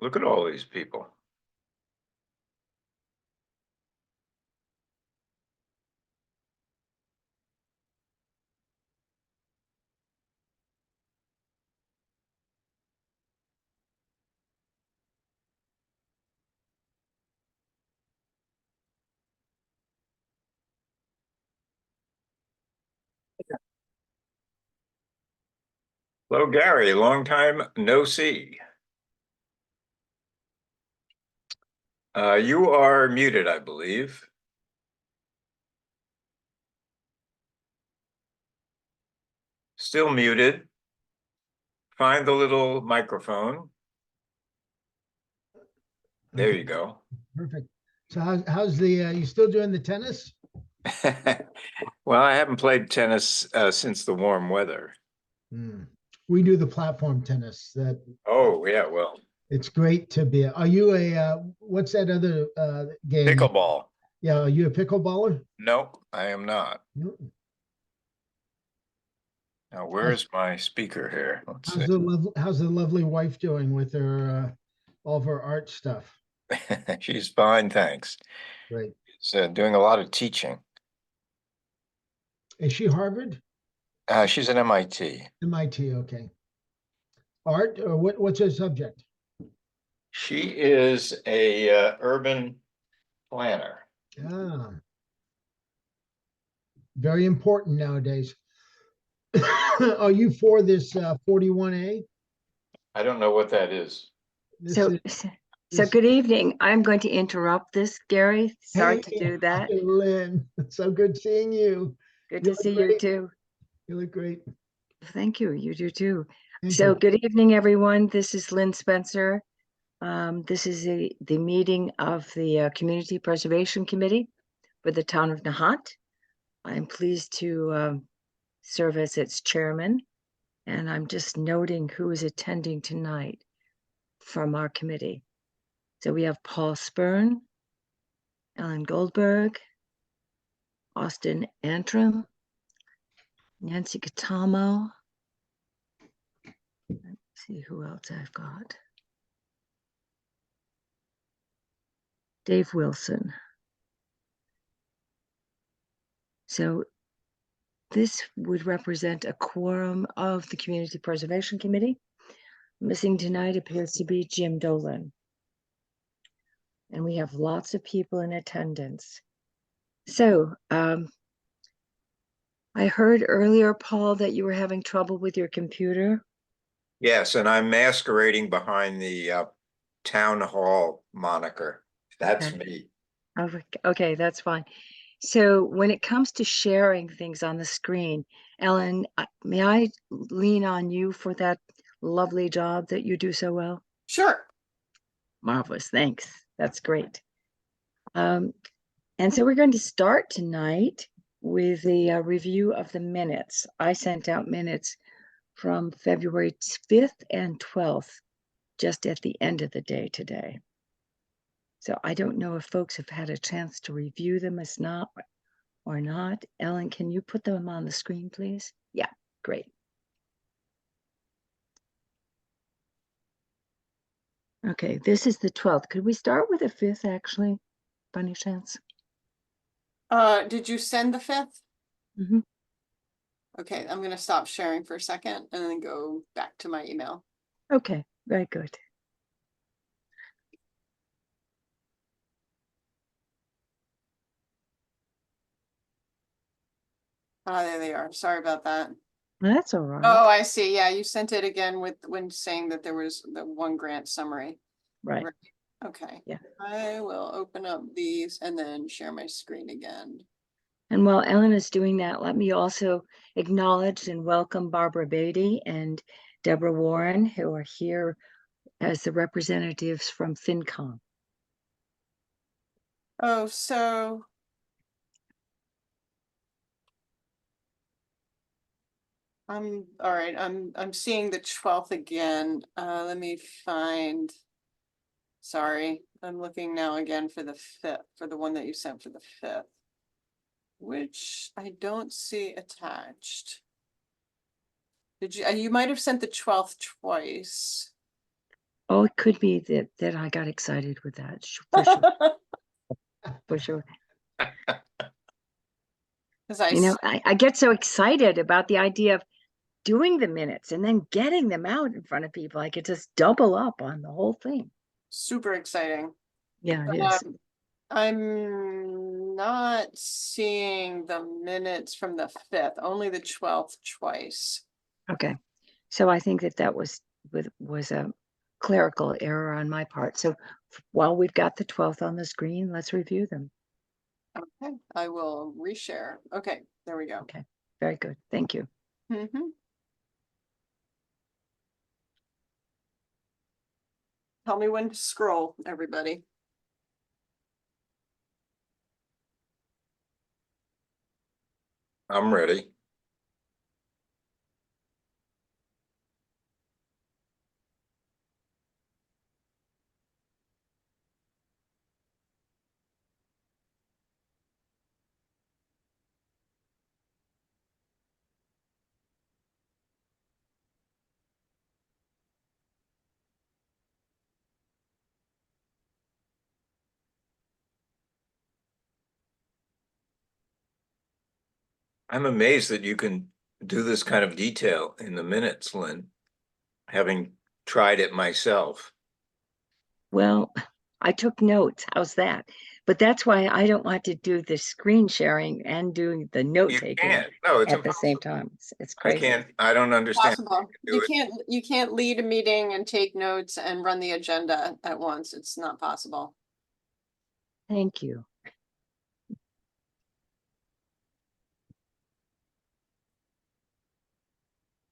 Look at all these people. Hello, Gary. Long time no see. You are muted, I believe. Still muted. Find the little microphone. There Okay, you go. perfect. So how's the, you still doing the tennis? Well, I haven't played tennis since the warm weather. We do the platform tennis that Oh, yeah, well, it's great to be. Are you what's that other game? pickleball. Yeah, are you a pickleballer? No, I am not. No. Now, where's my speaker here? Let's see. How's the lovely wife doing with her all of her art stuff? She's fine, thanks. Great. She's doing a lot of teaching. Is she Harvard? She's at MIT. MIT, okay. Art or what's her subject? She is a urban planner. Ah, very important nowadays. Are you for this 41A? I don't know what that is. This So, is so this, good evening. I'm going to interrupt this, Gary. Sorry to do that. hi, Lynn. It's so good seeing you. Good You to look see you great. too. You look great. Thank you. You do too. Thank So you. good evening, everyone. This is Lynn Spencer. This is the meeting of the Community Preservation Committee for the town of Nahant. I'm pleased to serve as its chairman, and I'm just noting who is attending tonight from our committee. So we have Paul Spurn, Ellen Goldberg, Austin Antrim, Nancy Katamo. Let's see who else I've got. Dave Wilson. So this would represent a quorum of the Community Preservation Committee. Missing tonight appears to be Jim Dolan. And we have lots of people in attendance. So I heard earlier, Paul, that you were having trouble with your computer. Yes, and I'm masquerading behind the town hall moniker. That's Okay. me. Okay, that's fine. So when it comes to sharing things on the screen, Ellen, may I lean on you for that lovely job that you do so well? Sure. Marvelous, thanks. That's great. And so we're going to start tonight with the review of the minutes. I sent out minutes from February 5th and 12th, just at the end of the day today. So I don't know if folks have had a chance to review them or not. Ellen, can you put them on the screen, please? Yeah, great. Okay, this is the 12th. Could we start with the 5th, actually, by any chance? Did you send the 5th? Mm-hmm. Okay, I'm gonna stop sharing for a second and then go back to my email. Okay, very good. There they are. Sorry about that. That's all right. Oh, I see. Yeah, you sent it again when saying that there was the one grant summary. Right. Okay. Yeah. I will open up these and then share my screen again. And while Ellen is doing that, let me also acknowledge and welcome Barbara Beatty and Deborah Warren, who are here as the representatives from FinCom. Oh, so all right. I'm seeing the 12th again. Let me find. Sorry, I'm looking now again for the 5th, for the one that you sent for the 5th, which I don't see attached. Did you? You might have sent the 12th twice. Oh, it could be that I got excited with that, for sure, for sure. Cause I, You know, I get so excited about the idea of doing the minutes and then getting them out in front of people. I could just double up on the whole thing. super exciting. Yeah, it is. I'm not seeing the minutes from the 5th, only the 12th twice. Okay. So I think that was a clerical error on my part. So while we've got the 12th on the screen, let's review them. Okay, I will reshare. Okay, there we go. Okay, very good. Thank you. Mhm. Tell me when to scroll, everybody. I'm ready. I'm amazed that you can do this kind of detail in the minutes, Lynn, having tried it myself. Well, I took notes. How's that? But that's why I don't want to do the screen sharing and doing the note You taking can't. No, it's at the same impossible. time. It's I crazy. can't, I don't understand. Possible. do it. You can't lead a meeting and take notes and run the agenda at once. It's not possible. Thank you.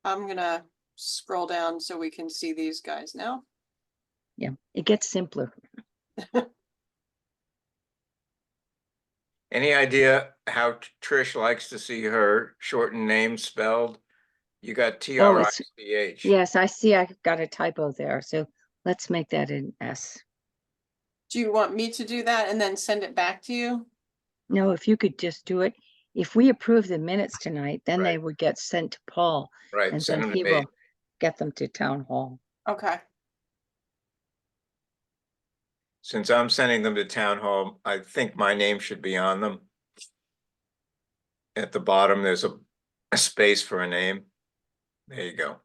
I'm gonna scroll down so we can see these guys now. Yeah, it gets simpler. Any idea how Trish likes to see her shortened name spelled? You got Oh, T-R-I-C-H. yes, I see I've got a typo there. So let's make that an S. Do you want me to do that and then send it back to you? No, if you could just do it. If we approve the minutes tonight, then they Right. would get sent to Paul Right, and send then them to he me. will get them to town hall. Okay. Since I'm sending them to town hall, I think my name should be on them. At the bottom, there's a space for a name. There you go.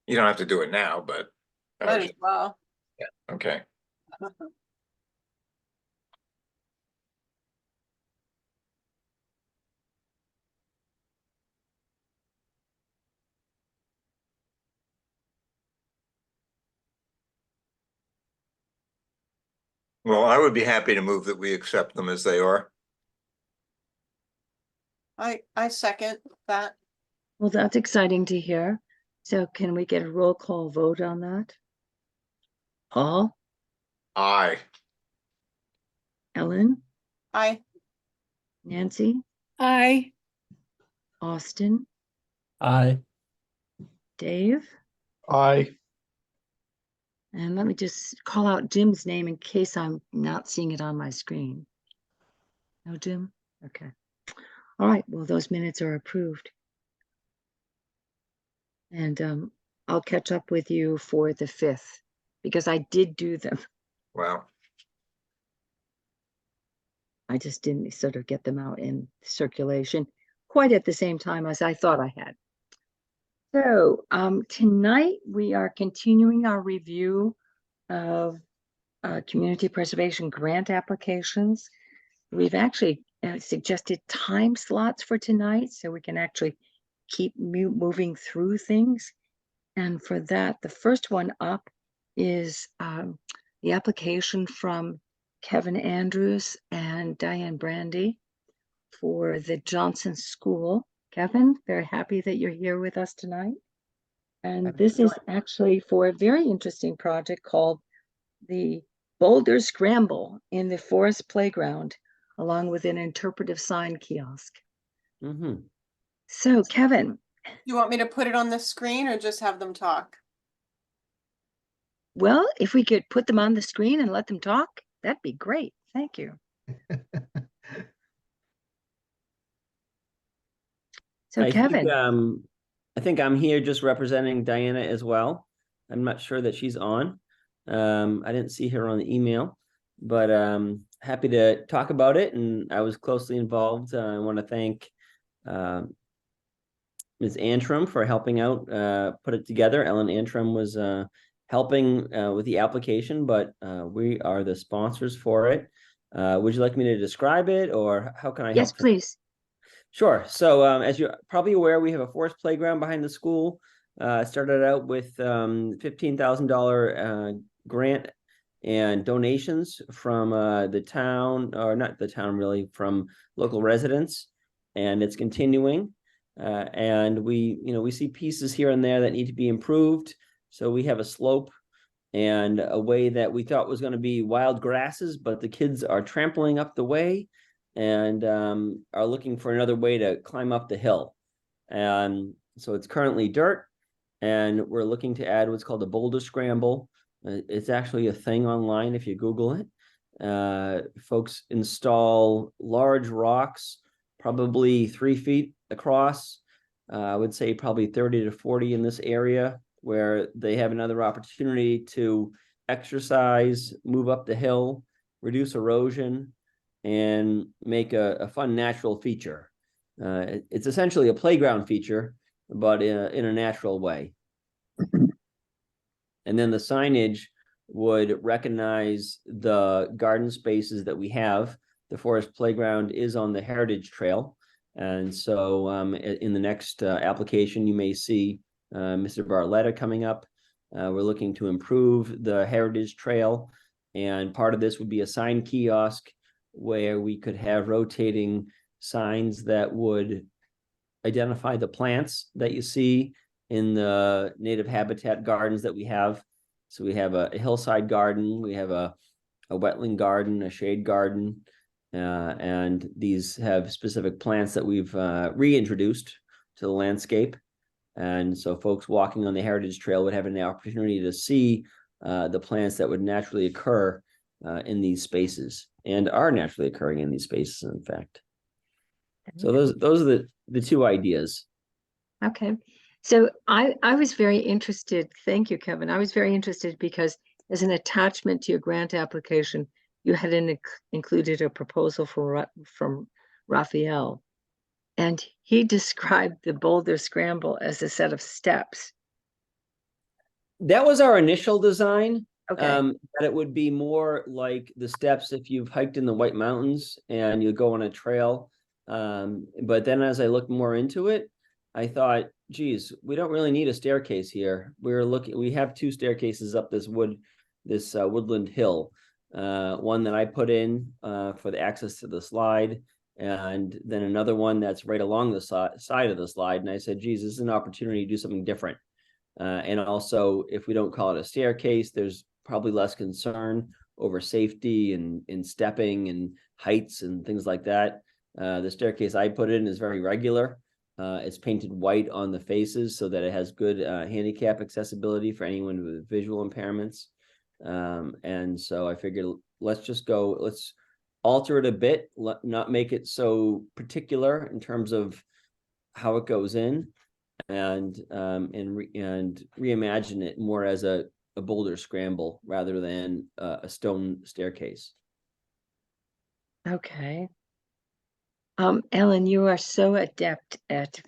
You don't have to do it now, but. Might as well. Yeah, okay. Well, I would be happy to move that we accept them as they are. I second that. Well, that's exciting to hear. So can we get a roll call vote on that? Paul, Aye. Ellen, I Nancy, Aye. Austin, Aye. Dave, Aye. and let me just call out Jim's name in case I'm not seeing it on my screen. No, Jim? Okay. All right, well, those minutes are approved. And I'll catch up with you for the 5th because I did do them. Wow. I just didn't sort of get them out in circulation quite at the same time as I thought I had. So tonight we are continuing our review of community preservation grant applications. We've actually suggested time slots for tonight so we can actually keep moving through things. And for that, the first one up is the application from Kevin Andrews and Diane Brandy for the Johnson School. Kevin, very happy that you're here with us tonight. And this is actually for a very interesting project called the Boulder Scramble in the Forest Playground, along with an interpretive sign kiosk. So, Kevin, You want me to put it on the screen or just have them talk? well, if we could put them on the screen and let them talk, that'd be great. Thank you. So, I think, Kevin, I think I'm here just representing Diana as well. I'm not sure that she's on. I didn't see her on the email, but happy to talk about it. And I was closely involved. I want to thank Ms. Antrim for helping out put it together. Ellen Antrim was helping with the application, but we are the sponsors for it. Would you like me to describe it, or how can I Yes, help? please. Sure. So as you're probably aware, we have a forest playground behind the school. Started out with $15,000 grant and donations from the town, or not the town really, from local residents, and it's continuing. And we see pieces here and there that need to be improved. So we have a slope and a way that we thought was going to be wild grasses, but the kids are trampling up the way and are looking for another way to climb up the hill. And so it's currently dirt, and we're looking to add what's called a boulder scramble. It's actually a thing online if you Google it. Folks install large rocks, probably 3 feet across. I would say probably 30 to 40 in this area, where they have another opportunity to exercise, move up the hill, reduce erosion, and make a fun natural feature. It's essentially a playground feature, but in a natural way. And then the signage would recognize the garden spaces that we have. The forest playground is on the Heritage Trail. And so in the next application, you may see Mr. Barletta coming up. We're looking to improve the Heritage Trail. And part of this would be a sign kiosk where we could have rotating signs that would identify the plants that you see in the native habitat gardens that we have. So we have a hillside garden, we have a wetland garden, a shade garden, and these have specific plants that we've reintroduced to the landscape. And so folks walking on the Heritage Trail would have an opportunity to see the plants that would naturally occur in these spaces, and are naturally occurring in these spaces, in fact. So those are the two ideas. Okay. So I was very interested. Thank you, Kevin. I was very interested because as an attachment to your grant application, you had included a proposal from Raphael. And he described the boulder scramble as a set of steps. That was our initial design. Okay. That it would be more like the steps if you've hiked in the White Mountains and you go on a trail. But then as I looked more into it, I thought, geez, we don't really need a staircase here. We have 2 staircases up this woodland hill. One that I put in for the access to the slide, and then another one that's right along the side of the slide. And I said, geez, this is an opportunity to do something different. And also, if we don't call it a staircase, there's probably less concern over safety and stepping and heights and things like that. The staircase I put in is very regular. It's painted white on the faces so that it has good handicap accessibility for anyone with visual impairments. And so I figured, let's alter it a bit, not make it so particular in terms of how it goes in, and reimagine it more as a boulder scramble rather than a stone staircase. Okay. Ellen, you are so adept at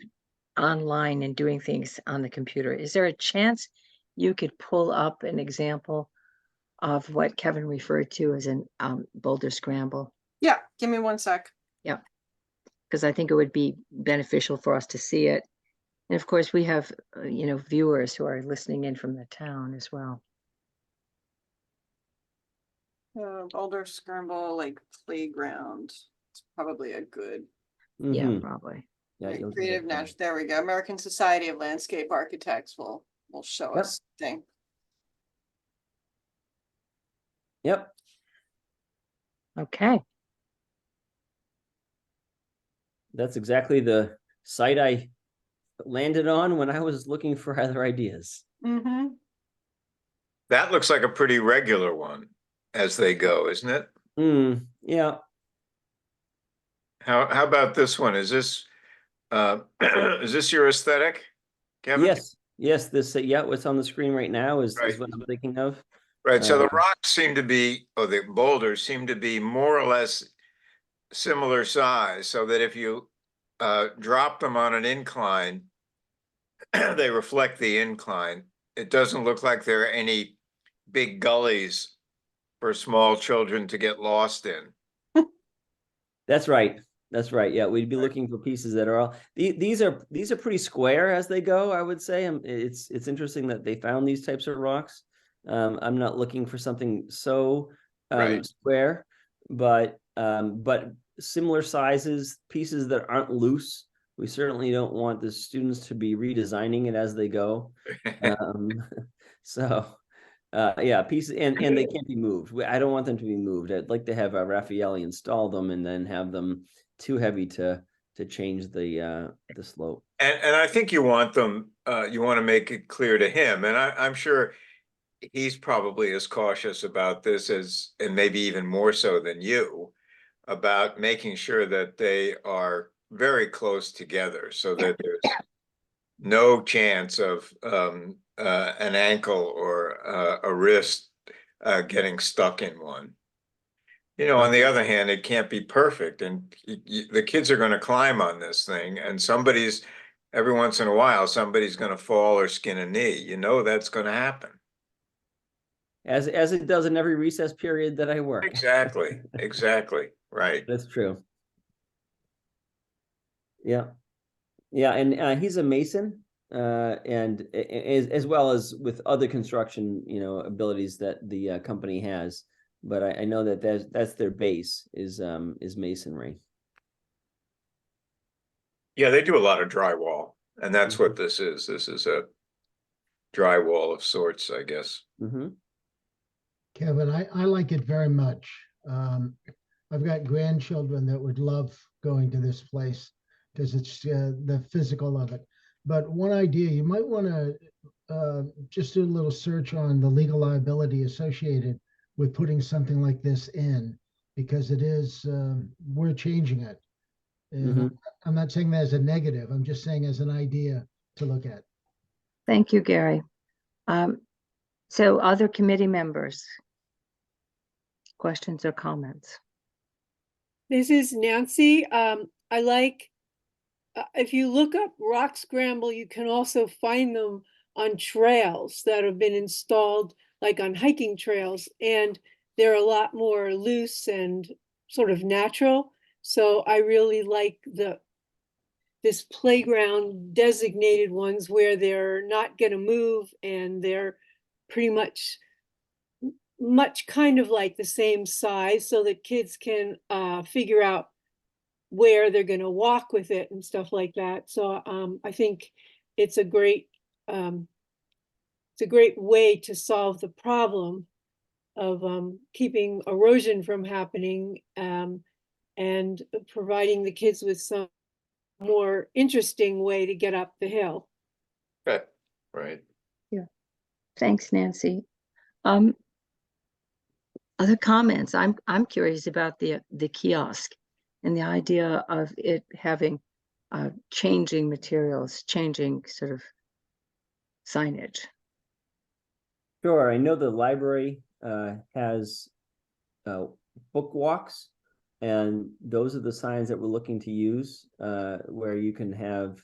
online and doing things on the computer. Is there a chance you could pull up an example of what Kevin referred to as an boulder scramble? Yeah, give me 1 sec. Yeah, because I think it would be beneficial for us to see it. And of course, we have, viewers who are listening in from the town as well. Boulder scramble, like playground. It's probably a good. Yeah, probably. Yeah, Right, creative natural. There we go. American Society of Landscape Architects will show us thing. Yep. Okay. That's exactly the site I landed on when I was looking for other ideas. Mm-hmm. That looks like a pretty regular one as they go, isn't it? Yeah. How about this one? Is this is this your aesthetic, Kevin? Yes, this, yeah, what's on the screen right now is Right. what I'm thinking of. Right, so the Uh, rocks seem to be, or the boulders seem to be more or less similar size, so that if you drop them on an incline, they reflect the incline. It doesn't look like there are any big gullies for small children to get lost in. That's right. That's right. Yeah, we'd be Right. looking for pieces that are all these are pretty square as they go, I would say. It's interesting that they found these types of rocks. I'm not looking for something so Right. square, but similar sizes, pieces that aren't loose. We certainly don't want the students to be redesigning it as they go. So yeah, pieces and they can't be moved. I don't want them to be moved. I'd like to have Raffaelli install them and then have them too heavy to change the slope. And I think you want them, you want to make it clear to him, and I'm sure he's probably as cautious about this as, and maybe even more so than you, about making sure that they are very close together so that there's no chance of an ankle or a wrist getting stuck in one. You know, on the other hand, it can't be perfect, and the kids are going to climb on this thing, and every once in a while, somebody's going to fall or skin a knee. You know that's going to happen. As it does in every recess period that I work. Exactly, exactly, right. That's true. Yeah, yeah, and he's a mason, and as well as with other construction, abilities that the company has. But I know that that's their base is masonry. Yeah, they do a lot of drywall, and that's what this is. This is a drywall of sorts, I guess. Mm-hmm. Kevin, I like it very much. I've got grandchildren that would love going to this place because it's the physical of it. But one idea, you might want to just do a little search on the legal liability associated with putting something like this in, because it is, we're changing it. And I'm not saying that as a negative, I'm just saying as an idea to look at. Thank you, Gary. So other committee members, questions or comments? This is Nancy. I like, if you look up rock scramble, you can also find them on trails that have been installed, like on hiking trails, and they're a lot more loose and sort of natural. So I really like this playground designated ones where they're not going to move and they're pretty much kind of like the same size, so that kids can figure out where they're going to walk with it and stuff like that. So I think it's a great way to solve the problem of keeping erosion from happening, and providing the kids with some more interesting way to get up the hill. Okay, right. Yeah. Thanks, Nancy. Other comments? I'm curious about the kiosk and the idea of it having changing materials, changing sort of signage. Sure. I know the library has book walks, and those are the signs that we're looking to use, where you can have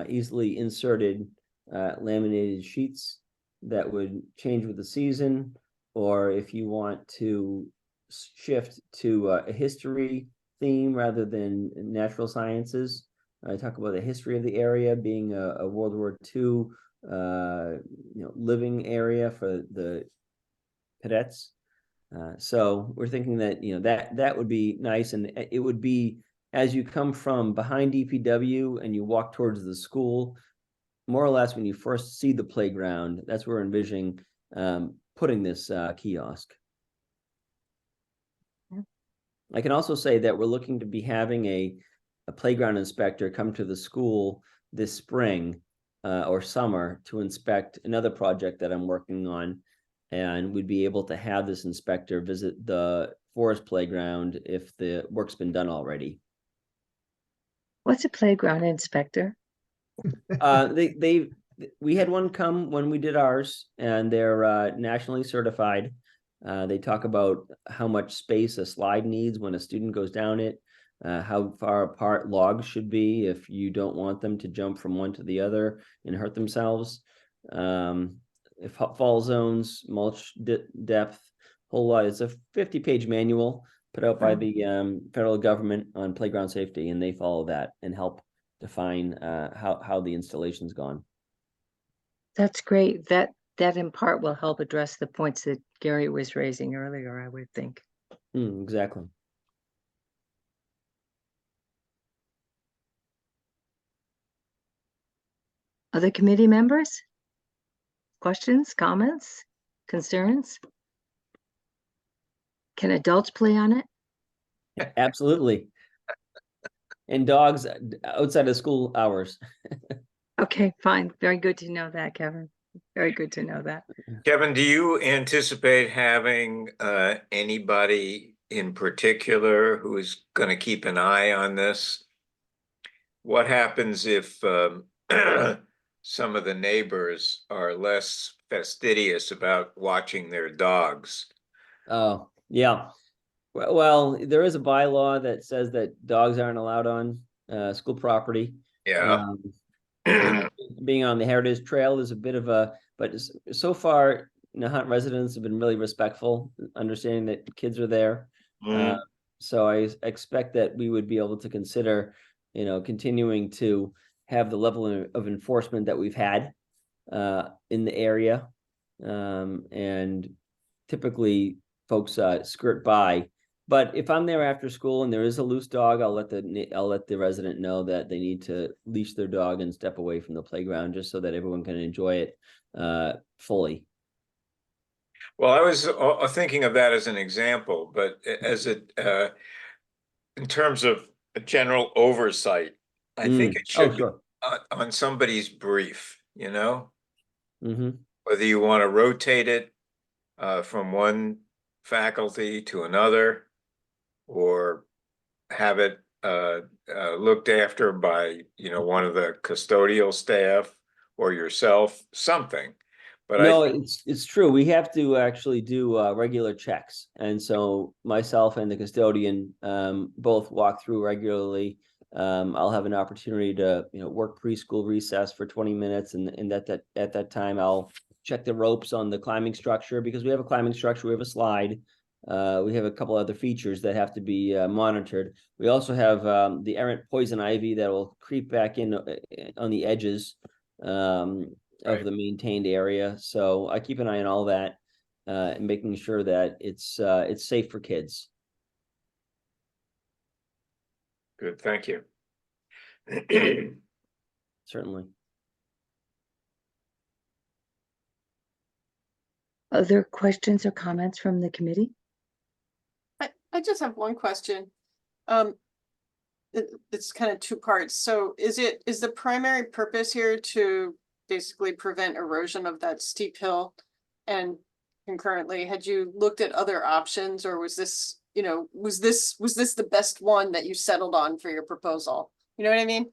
easily inserted laminated sheets that would change with the season, or if you want to shift to a history theme rather than natural sciences. I talk about the history of the area being a World War II living area for the cadets. So we're thinking that that would be nice, and it would be as you come from behind DPW and you walk towards the school, more or less when you first see the playground. That's where we're envisioning putting this kiosk. Yeah. I can also say that we're looking to be having a playground inspector come to the school this spring or summer to inspect another project that I'm working on. And we'd be able to have this inspector visit the forest playground if the work's been done already. What's a playground inspector? They We had one come when we did ours, and they're nationally certified. They talk about how much space a slide needs when a student goes down it, how far apart logs should be if you don't want them to jump from one to the other and hurt themselves. If fall zones, mulch depth, whole lot. It's a 50-page manual put out by the federal government on playground safety, and they follow that and help define how the installation's gone. That's great. That in part will help address the points that Gary was raising earlier, I would think. Exactly. Other committee members? Questions, comments, concerns? Can adults play on it? Absolutely. And dogs outside of school hours. Okay, fine. Very good to know that, Kevin. Very good to know that. Kevin, do you anticipate having anybody in particular who is going to keep an eye on this? What happens if some of the neighbors are less fastidious about watching their dogs? Oh, yeah. Well, there is a bylaw that says that dogs aren't allowed on school property. Yeah. And being on the Heritage Trail is a bit of a, but so far, Nahant residents have been really respectful, understanding that kids are there. Mm. So I expect that we would be able to consider, continuing to have the level of enforcement that we've had in the area. And typically folks skirt by. But if I'm there after school and there is a loose dog, I'll let the resident know that they need to leash their dog and step away from the playground, just so that everyone can enjoy it fully. Well, I was thinking of that as an example, but in terms of a general oversight, I think it should be sure. on somebody's brief, Mm-hmm. whether you want to rotate it from one faculty to another, or have it looked after by, one of the custodial staff or yourself, something. But No, it's true. We have to actually do regular checks, and so myself and the custodian both walk through regularly. I'll have an opportunity to work preschool recess for 20 minutes, and at that time I'll check the ropes on the climbing structure, because we have a climbing structure, we have a slide, we have a couple other features that have to be monitored. We also have the errant poison ivy that will creep back in on the edges. Of Right. the maintained area. So I keep an eye on all that, and making sure that it's safe for kids. Good, thank you. Certainly. Other questions or comments from the committee? I just have one question. It's kind of two parts. So is the primary purpose here to basically prevent erosion of that steep hill? And concurrently, had you looked at other options, or was this, was this the best one that you settled on for your proposal? You know what I mean?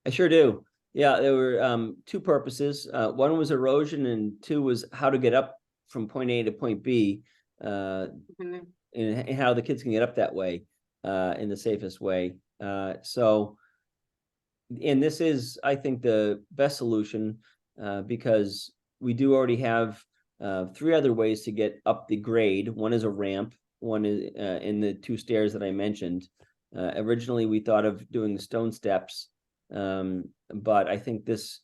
I sure do. Yeah, there were two purposes. One was erosion, and two was how to get up from point A to point B, Mhm. and how the kids can get up that way in the safest way. So, and this is, I think, the best solution, because we do already have three other ways to get up the grade. One is a ramp, one is in the two stairs that I mentioned. Originally, we thought of doing stone steps, but I think this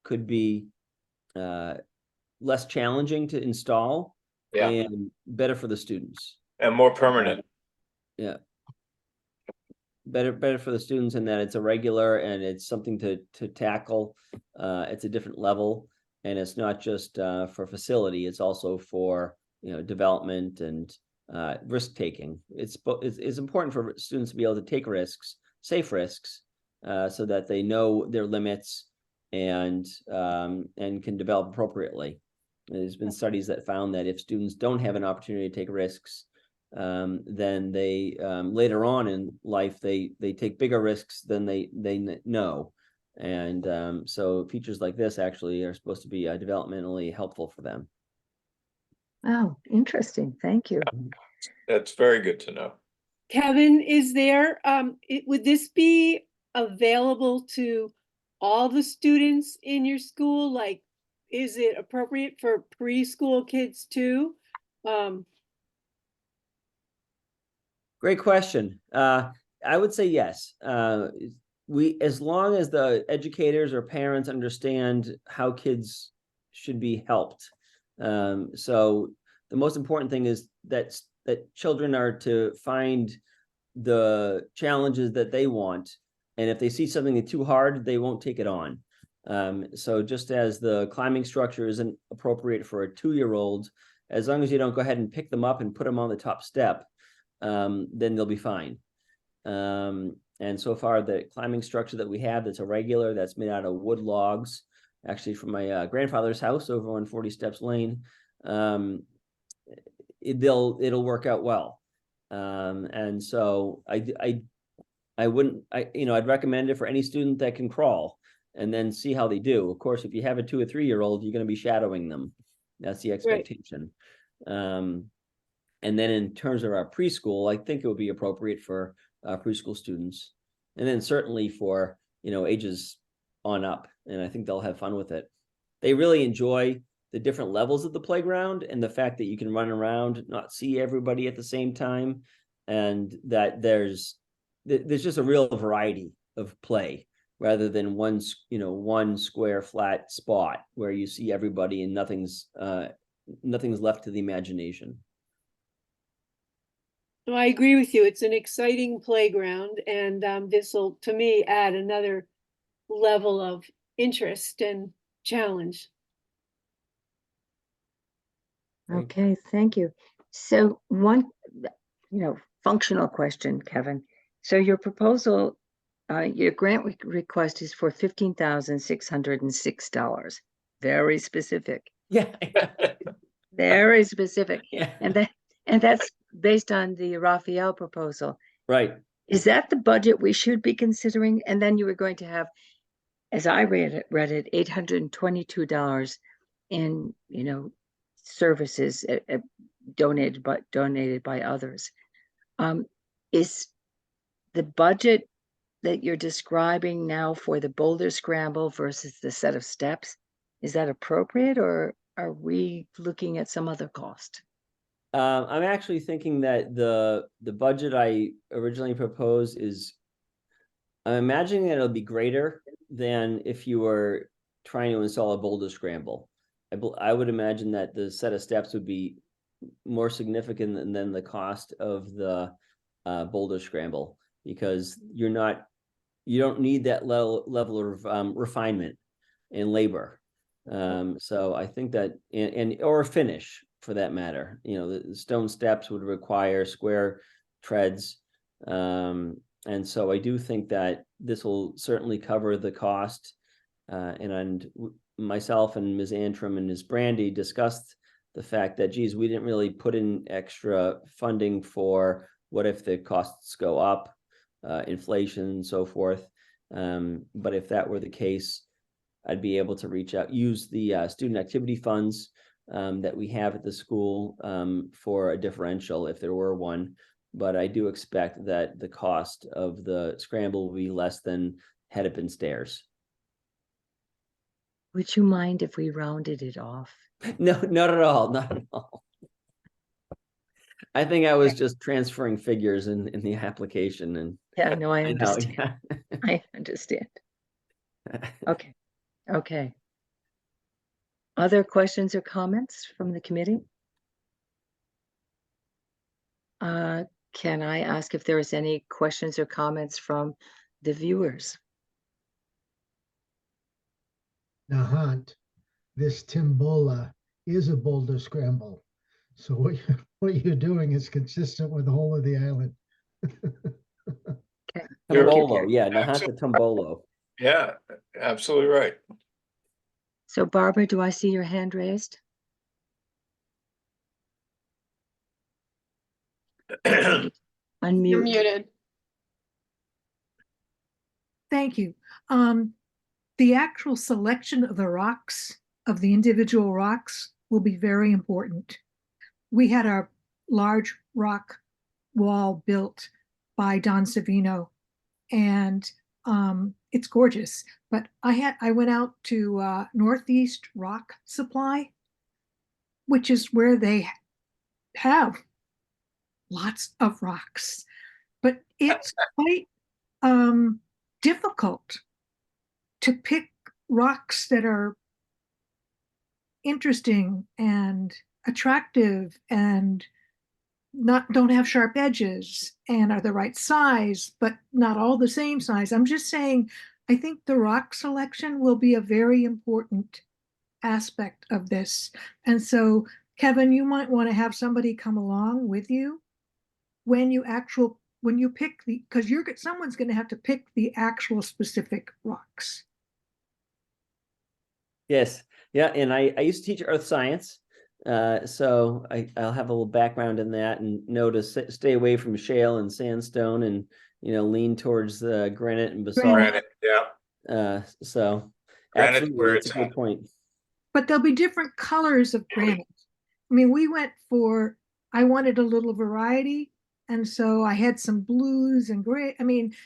could be less challenging to install, Yeah. and better for the students. And more permanent. Yeah. Better for the students in that it's a regular and it's something to tackle. It's a different level, and it's not just for facility, it's also for development and risk taking. It's important for students to be able to take risks, safe risks, so that they know their limits and can develop appropriately. There's been studies that found that if students don't have an opportunity to take risks, then they later on in life they take bigger risks than they know, And so features like this actually are supposed to be developmentally helpful for them. Oh, interesting. Thank you. That's very good to know. Kevin, is there, would this be available to all the students in your school? Like, is it appropriate for preschool kids too? Great question. I would say yes. As long as the educators or parents understand how kids should be helped. So the most important thing is that children are to find the challenges that they want, and if they see something that's too hard, they won't take it on. So just as the climbing structure isn't appropriate for a 2-year-old, as long as you don't go ahead and pick them up and put them on the top step, then they'll be fine. And so far, the climbing structure that we have that's a regular, that's made out of wood logs, actually from my grandfather's house over on 40 Steps Lane, it'll work out well. And so I'd recommend it for any student that can crawl, and then see how they do. Of course, if you have a 2 or 3-year-old, you're going to be shadowing them. That's the expectation. And then in terms of our preschool, I think it would be appropriate for preschool students, and then certainly for ages on up. And I think they'll have fun with it. They really enjoy the different levels of the playground, and the fact that you can run around, not see everybody at the same time, and that there's just a real variety of play, rather than one square flat spot where you see everybody and nothing's left to the imagination. Well, I agree with you. It's an exciting playground, and this will, to me, add another level of interest and challenge. Okay, thank you. So one, functional question, Kevin. So your proposal, your grant request is for $15,606. Very specific, Yeah. very specific. Yeah. And that's based on the Raphael proposal. Right. Is that the budget we should be considering? And then you were going to have, as I read it, $822 in, services donated by others. Is the budget that you're describing now for the boulder scramble versus the set of steps, is that appropriate, or are we looking at some other cost? I'm actually thinking that the budget I originally proposed I'm imagining that it'll be greater than if you were trying to install a boulder scramble. I would imagine that the set of steps would be more significant than the cost of the boulder scramble, because you don't need that level of refinement and labor. So I think that, or finish for that matter, the stone steps would require square treads. And so I do think that this will certainly cover the cost. And myself and Ms. Antrim and Ms. Brandy discussed the fact that, geez, we didn't really put in extra funding for what if the costs go up, inflation and so forth. But if that were the case, I'd be able to use the student activity funds that we have at the school for a differential if there were one. But I do expect that the cost of the scramble will be less than had it been stairs. Would you mind if we rounded it off? No, not at all. Not at all. I think I was just transferring figures in the application, and Yeah, no, I know, understand. yeah. I understand. Okay, okay. Other questions or comments from the committee? Can I ask if there is any questions or comments from the viewers? Nahant, this Timbola is a boulder scramble. So what you're doing is consistent with the whole of the island. Okay. Tombolo, yeah, Nahant the Tombolo. Yeah, absolutely right. So Barbara, do I see your hand raised? You're Unmute. muted. Thank you. the actual selection of the rocks, of the individual rocks, will be very important. We had a large rock wall built by Don Savino, and it's gorgeous. But I went out to Northeast Rock Supply, which is where they have lots of rocks, but it's quite difficult to pick rocks that are interesting and attractive and don't have sharp edges and are the right size, but not all the same size. I'm just saying, I think the rock selection will be a very important aspect of this. And so, Kevin, you might want to have somebody come along with you when you pick because someone's going to have to pick the actual specific rocks. Yes, yeah, and I used to teach earth science, so I'll have a little background in that and know to stay away from shale and sandstone, and lean towards the granite and basalt. Granite, yeah. So Granite's absolutely, where it's a it's good at. point. But there'll be different colors of granite. I mean, I wanted a little variety. And so I had some blues and gray. It's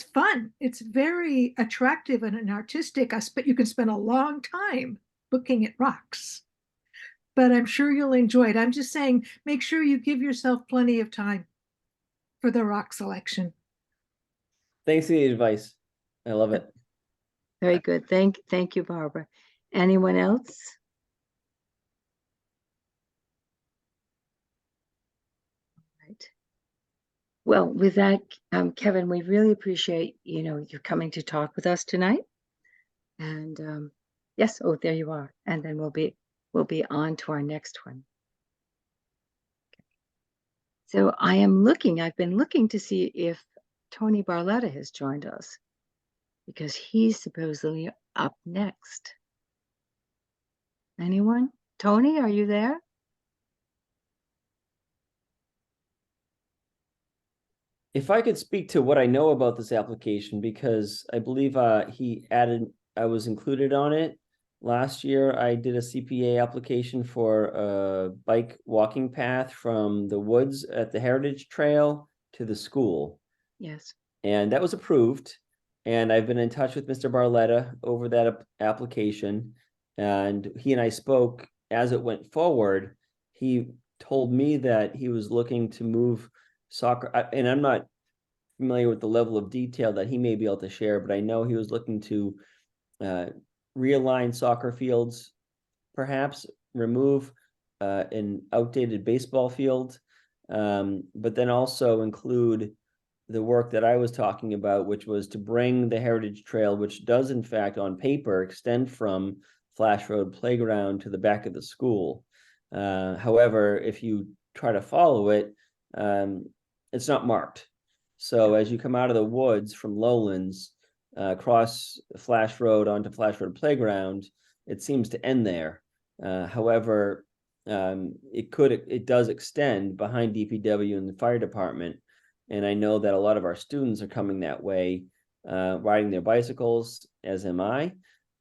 fun. It's very attractive and artistic. You can spend a long time looking at rocks, but I'm sure you'll enjoy it. I'm just saying, make sure you give yourself plenty of time for the rock selection. Thanks for the advice. I love it. Very good. Thank you, Barbara. Anyone else? Right. Well, with that, Kevin, we really appreciate, you coming to talk with us tonight. And yes, oh, there you are. And then we'll be on to our next one. Okay. So I've been looking to see if Tony Barletta has joined us, because he's supposedly up next. Anyone? Tony, are you there? If I could speak to what I know about this application, because I believe I was included on it. Last year, I did a CPA application for a bike walking path from the woods at the Heritage Trail to the school. Yes. And that was approved. And I've been in touch with Mr. Barletta over that application. And he and I spoke as it went forward. He told me that he was looking to move soccer, and I'm not familiar with the level of detail that he may be able to share, but I know he was looking to realign soccer fields, perhaps remove an outdated baseball field, but then also include the work that I was talking about, which was to bring the Heritage Trail, which does in fact on paper extend from Flash Road Playground to the back of the school. However, if you try to follow it, it's not marked. So as you come out of the woods from Lowlands, across Flash Road onto Flash Road Playground, it seems to end there. However, it does extend behind DPW and the fire department. And I know that a lot of our students are coming that way, riding their bicycles, as am I.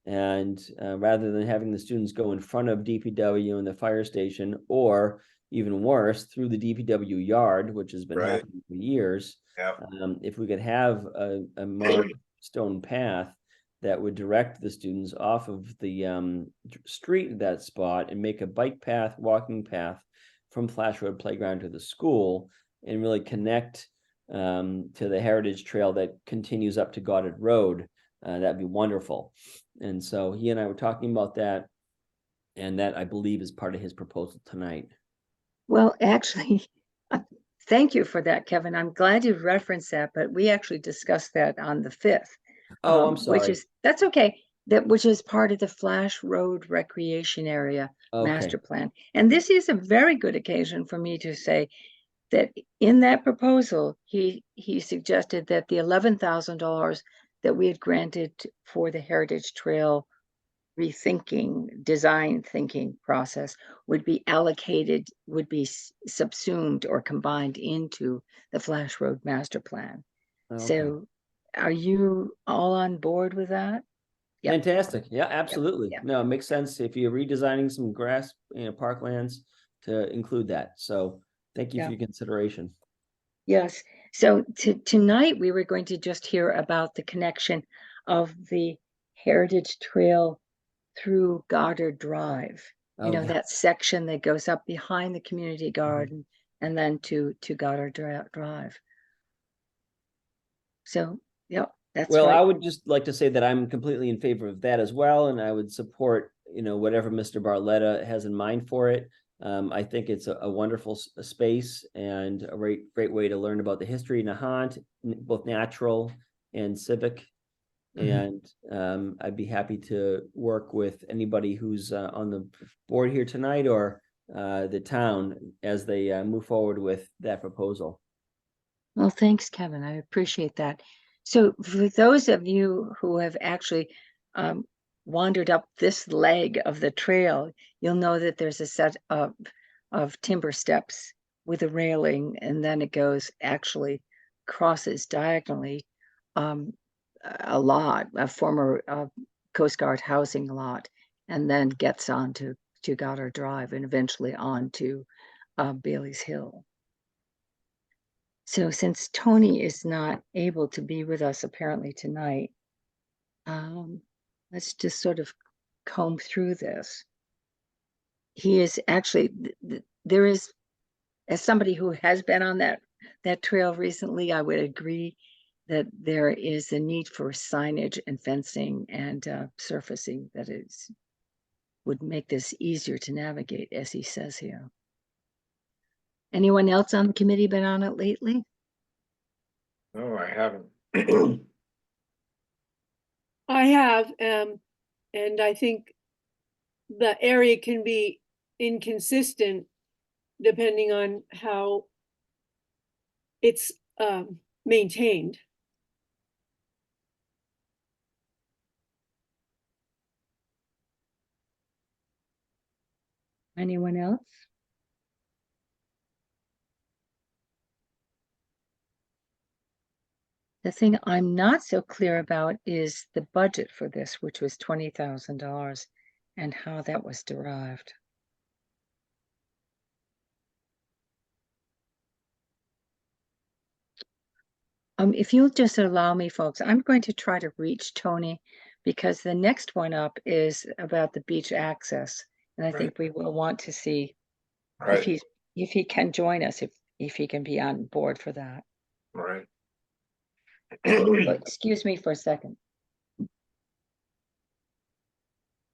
And rather than having the students go in front of DPW and the fire station, or even worse, through the DPW yard, which has been happening for years, if we could have a marked stone path that would direct the students off of the street at that spot and make a bike path, walking path from Flash Road Playground to the school, and really connect to the Heritage Trail that continues up to Goddard Road, that'd be wonderful. And so he and I were talking about that, and that I believe is part of his proposal tonight. Well, actually, thank you for that, Kevin. I'm glad you referenced that, but we actually discussed that on the 5th. Oh, I'm sorry. That's okay. Which is part of the Flash Road Recreation Area Master Plan. And this is a very good occasion for me to say that in that proposal, he suggested that the $11,000 that we had granted for the Heritage Trail design thinking process would be allocated, would be subsumed or combined into the Flash Road Master Plan. So are you all on board with that? Yep. Fantastic. Yeah, absolutely. yeah. No, it makes sense if you're redesigning some grass, parklands to include that. So thank you Yeah. for your consideration. Yes, so tonight we were going to just hear about the connection of the Heritage Trail through Goddard Drive. You Oh, know, yeah. that section that goes up behind the community garden and then to Goddard Drive. So, yep, that's Well, I right. would just like to say that I'm completely in favor of that as well, and I would support, whatever Mr. Barletta has in mind for it. I think it's a wonderful space and a great way to learn about the history of Nahant, both natural and civic. Mhm. And I'd be happy to work with anybody who's on the board here tonight or the town as they move forward with that proposal. Well, thanks, Kevin. I appreciate that. So for those of you who have actually wandered up this leg of the trail, you'll know that there's a set of timber steps with a railing, and then it goes actually crosses diagonally a lot, a former Coast Guard housing lot, and then gets on to Goddard Drive and eventually on to Bailey's Hill. So since Tony is not able to be with us apparently tonight, let's just sort of comb through this. He is actually, there is, as somebody who has been on that trail recently, I would agree that there is a need for signage and fencing and surfacing that would make this easier to navigate, as he says here. Anyone else on the committee been on it lately? No, I haven't. I have, and I think the area can be inconsistent depending on how it's maintained. Anyone else? The thing I'm not so clear about is the budget for this, which was $20,000, and how that was derived. If you'll just allow me, folks, I'm going to try to reach Tony because the next one up is about the beach access. And I think we will want to see if Right, he can join us, if he can be on board for that. right. But excuse me for a second.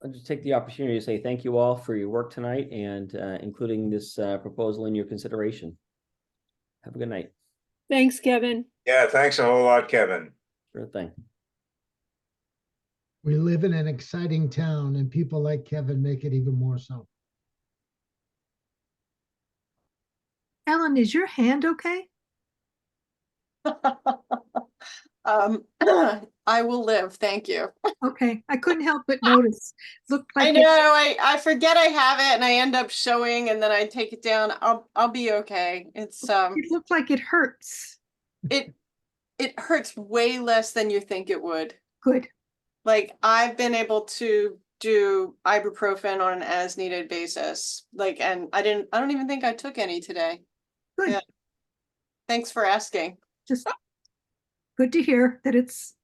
I'll just take the opportunity to say thank you all for your work tonight and including this proposal in your consideration. Have a good night. Thanks, Kevin. Yeah, thanks a whole lot, Kevin. Sure thing. We live in an exciting town and people like Kevin make it even more so. Ellen, is your hand okay? I will live, thank you. Okay, I couldn't help but notice. Looked I like know, it, I forget I have it and I end up showing and then I take it down. I'll be okay. It's it looked like it hurts. it hurts way less than you think it would. Good. Like I've been able to do ibuprofen on an as needed basis. Like, and I don't even think I took any today. Good. Yeah. Thanks for asking. Just good to hear that it's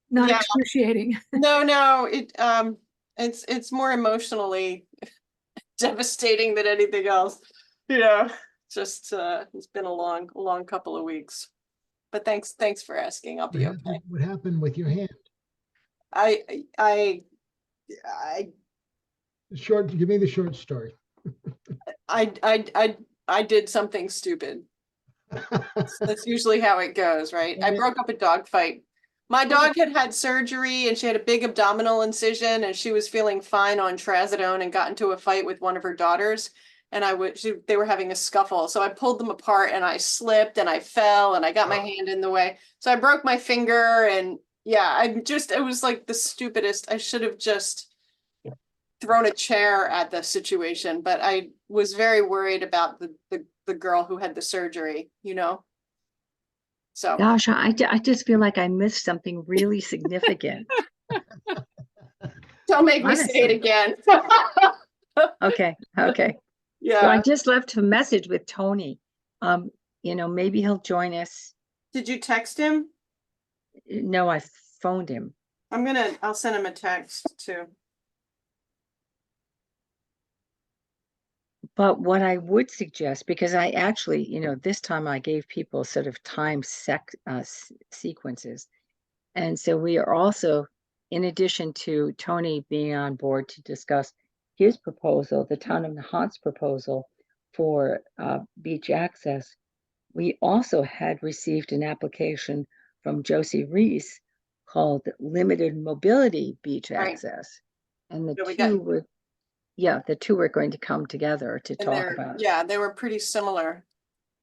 not Yeah. excruciating. No, it's more emotionally devastating than anything else. Just it's been a long couple of weeks. But thanks for asking. I'll be okay. What happened with your hand? I Give me the short story. I did something stupid. That's usually how it goes, right? I broke up a dog fight. My dog had surgery and she had a big abdominal incision and she was feeling fine on trazodone and got into a fight with one of her daughters. And they were having a scuffle. So I pulled them apart and I slipped and I fell and I got my hand in the way. So I broke my finger and yeah, it was like the stupidest. I should have just thrown a chair at the situation, but I was very worried about the girl who had the surgery, So Gosh, I just feel like I missed something really significant. don't make me say it Honestly. again. Okay, okay. So I Yeah. just left a message with Tony. Maybe he'll join us. Did you text him? No, I phoned him. I'll send him a text too. But what I would suggest, because I actually, this time I gave people sort of time sequences. And so we are also, in addition to Tony being on board to discuss his proposal, the town of Nahant's proposal for beach access, we also had received an application from Josie Reese called Limited Mobility Beach Right. Access. And the Yeah, we got- two were, the two were going to come together to And talk about it. yeah, they were pretty similar.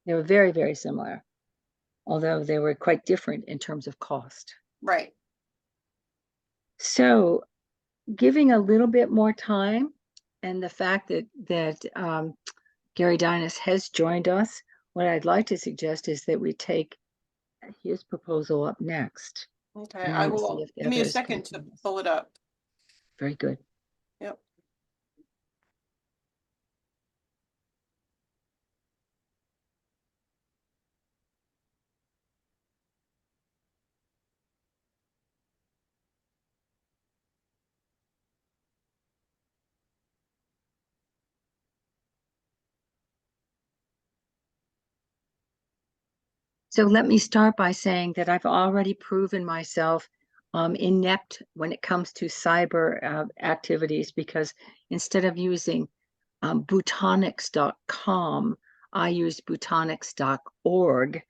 They were very, very similar, although they were quite different in terms of cost. Right. So giving a little bit more time and the fact that Gary Dinas has joined us, what I'd like to suggest is that we take his proposal up next. Okay, And I then will, see if the give me a others can second to join us. pull it up. Very good. Yep. So let me start by saying that I've already proven myself inept when it comes to cyber activities, because instead of using Bootonics.com, I used Bootonics.org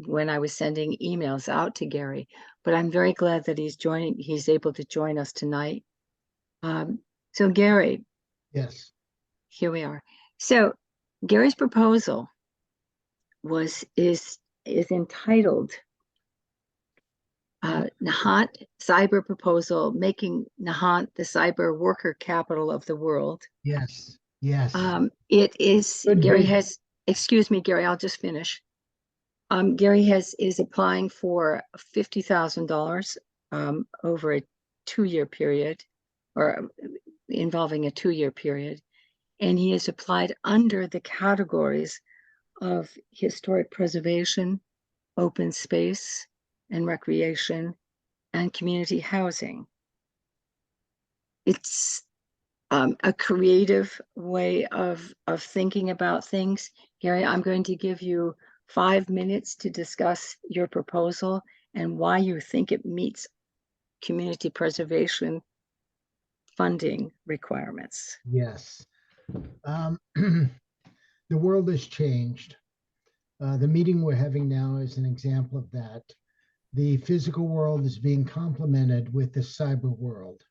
when I was sending emails out to Gary. But I'm very glad that he's able to join us tonight. So Gary, Yes. here we are. So Gary's proposal is entitled Nahant Cyber Proposal, Making Nahant the Cyber Worker Capital of the World. Yes. Yes. It is, Good Gary vision. has, excuse me, Gary, I'll just finish. Gary is applying for $50,000 over a 2-year period, or involving a 2-year period. And he has applied under the categories of historic preservation, open space and recreation, and community housing. It's a creative way of thinking about things. Gary, I'm going to give you 5 minutes to discuss your proposal and why you think it meets community preservation funding requirements. Yes. The world has changed. The meeting we're having now is an example of that. The physical world is being complemented with the cyber world.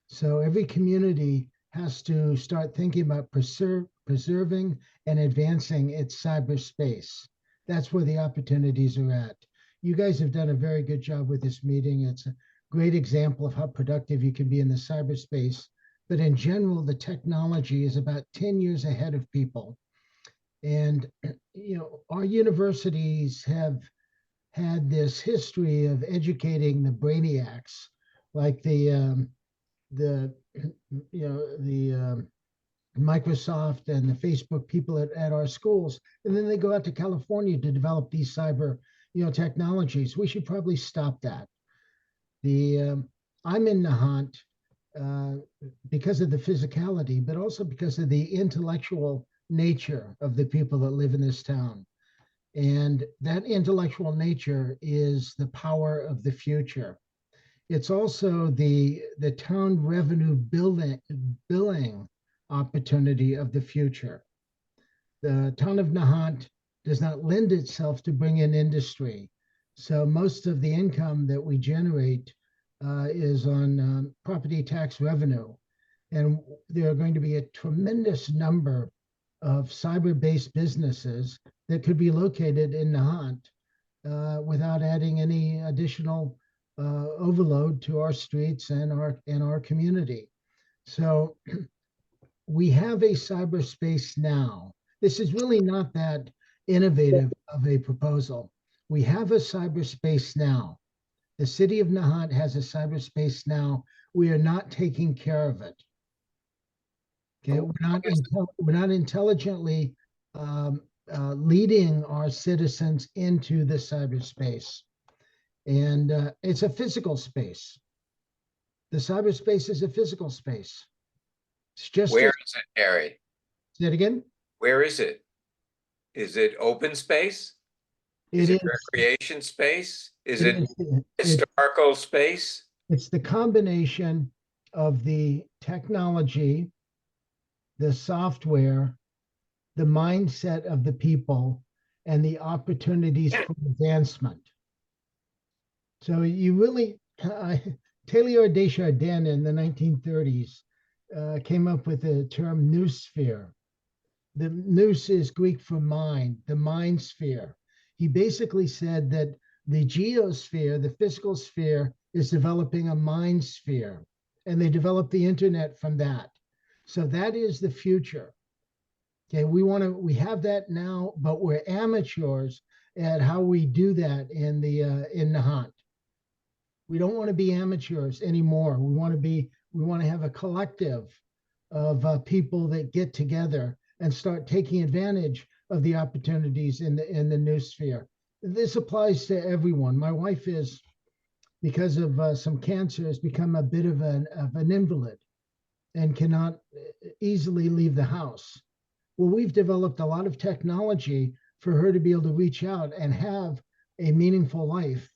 So every community has to start thinking about preserving and advancing its cyberspace. That's where the opportunities are at. You guys have done a very good job with this meeting. It's a great example of how productive you can be in the cyberspace. But in general, the technology is about 10 years ahead of people. And our universities have had this history of educating the brainiacs, like the Microsoft and the Facebook people at our schools, and then they go out to California to develop these cyber technologies. We should probably stop that. I'm in Nahant because of the physicality, but also because of the intellectual nature of the people that live in this town. And that intellectual nature is the power of the future. It's also the town revenue billing opportunity of the future. The town of Nahant does not lend itself to bring in industry. So most of the income that we generate is on property tax revenue. And there are going to be a tremendous number of cyber-based businesses that could be located in Nahant without adding any additional overload to our streets and our community. So we have a cyberspace now. This is really not that innovative of a proposal. We have a cyberspace now. The city of Nahant has a cyberspace now. We are not taking care of it. Okay, we're not intelligently leading our citizens into the cyberspace, and it's a physical space. The cyberspace is a physical space. It's just Where is it, Harry? say it again. Where is it? Is it open space? Is It it is. recreation space? Is It it is. historical space? It's the combination of the technology, the software, the mindset of the people, and the opportunities for advancement. So you really, Taylor Desjardins in the 1930s came up with the term noosphere. The nous is Greek for mind, the mind sphere. He basically said that the geosphere, the physical sphere, is developing a mind sphere, and they developed the internet from that. So that is the future. Okay, we have that now, but we're amateurs at how we do that in Nahant. We don't want to be amateurs anymore. We want to have a collective of people that get together and start taking advantage of the opportunities in the new sphere. This applies to everyone. My wife is, because of some cancer, has become a bit of an invalid and cannot easily leave the house. Well, we've developed a lot of technology for her to be able to reach out and have a meaningful life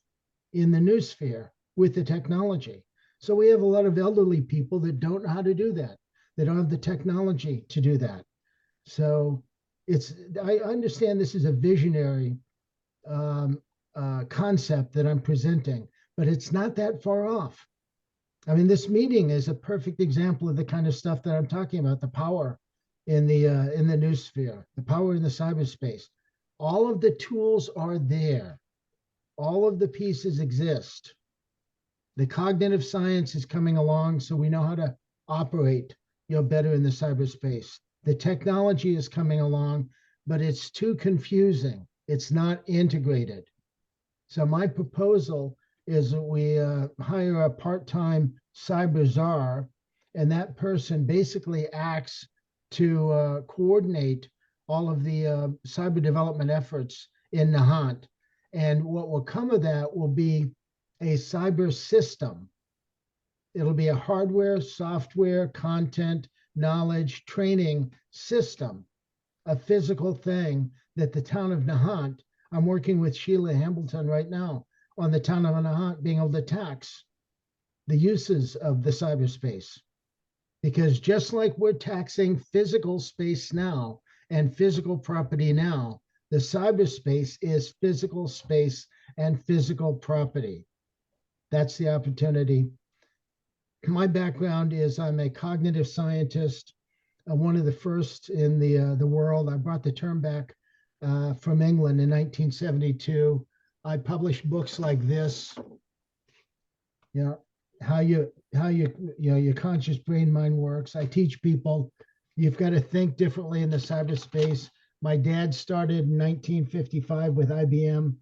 in the new sphere with the technology. So we have a lot of elderly people that don't know how to do that. They don't have the technology to do that. So I understand this is a visionary concept that I'm presenting, but it's not that far off. I mean, this meeting is a perfect example of the kind of stuff that I'm talking about, the power in the new sphere, the power in the cyberspace. All of the tools are there. All of the pieces exist. The cognitive science is coming along, so we know how to operate, better in the cyberspace. The technology is coming along, but it's too confusing. It's not integrated. So my proposal is that we hire a part-time cyber czar, and that person basically acts to coordinate all of the cyber development efforts in Nahant. And what will come of that will be a cyber system. It'll be a hardware, software, content, knowledge, training system, a physical thing that the town of Nahant, I'm working with Sheila Hamilton right now on the town of Nahant being able to tax the uses of the cyberspace. Because just like we're taxing physical space now and physical property now, the cyberspace is physical space and physical property. That's the opportunity. My background is I'm a cognitive scientist, one of the first in the world. I brought the term back from England in 1972. I published books like this, how your conscious brain mind works. I teach people you've got to think differently in the cyberspace. My dad started in 1955 with IBM.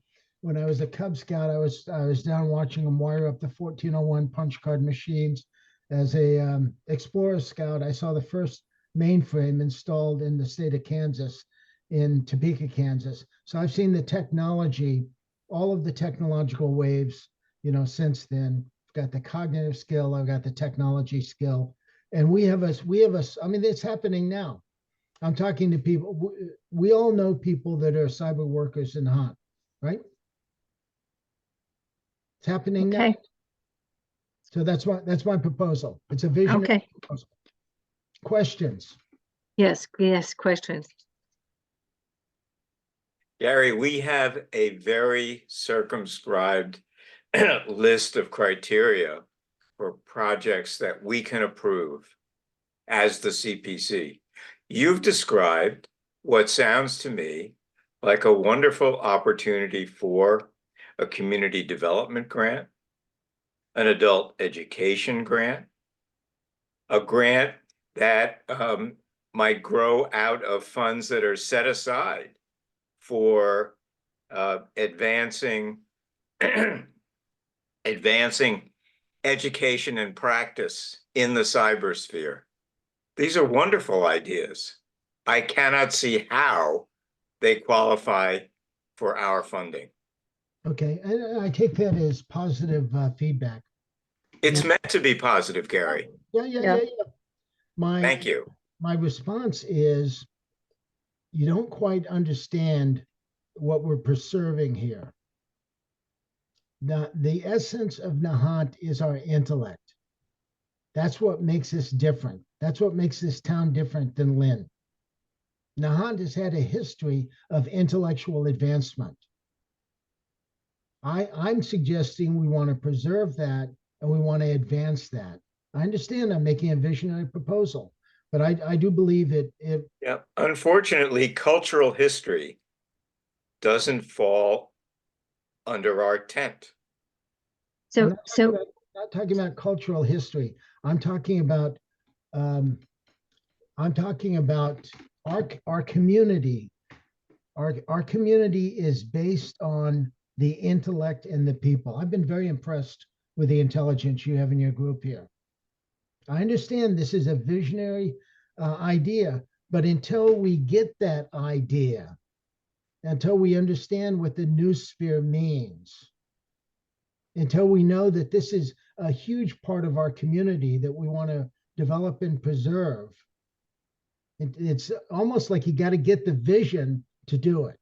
When I was a Cub Scout, I was down watching them wire up the 1401 punch card machines. As a Explorer Scout, I saw the first mainframe installed in the state of Kansas, in Topeka, Kansas. So I've seen the technology, all of the technological waves, since then. I've got the cognitive skill, I've got the technology skill, and we have I mean, it's happening now. I'm talking to people. We all know people that are cyber workers in Nahant, right? It's happening now. Okay, So that's my proposal. It's a vision. okay. Questions? Yes, questions. Gary, we have a very circumscribed list of criteria for projects that we can approve as the CPC. You've described what sounds to me like a wonderful opportunity for a community development grant, an adult education grant, a grant that might grow out of funds that are set aside for advancing advancing education and practice in the cybersphere. These are wonderful ideas. I cannot see how they qualify for our funding. Okay, and I take that as positive feedback. It's Yeah. meant to be positive, Gary. Yeah. Thank you. My response is you don't quite understand what we're preserving here. The essence of Nahant is our intellect. That's what makes us different. That's what makes this town different than Lynn. Nahant has had a history of intellectual advancement. I'm suggesting we want to preserve that and we want to advance that. I understand I'm making a visionary proposal, but I do believe it. Yeah, unfortunately, cultural history doesn't fall under our tent. I'm So, not talking about cultural history. I'm talking about our community. Our community is based on the intellect and the people. I've been very impressed with the intelligence you have in your group here. I understand this is a visionary idea, but until we get that idea, until we understand what the new sphere means, until we know that this is a huge part of our community that we want to develop and preserve, it's almost like you got to get the vision to do it.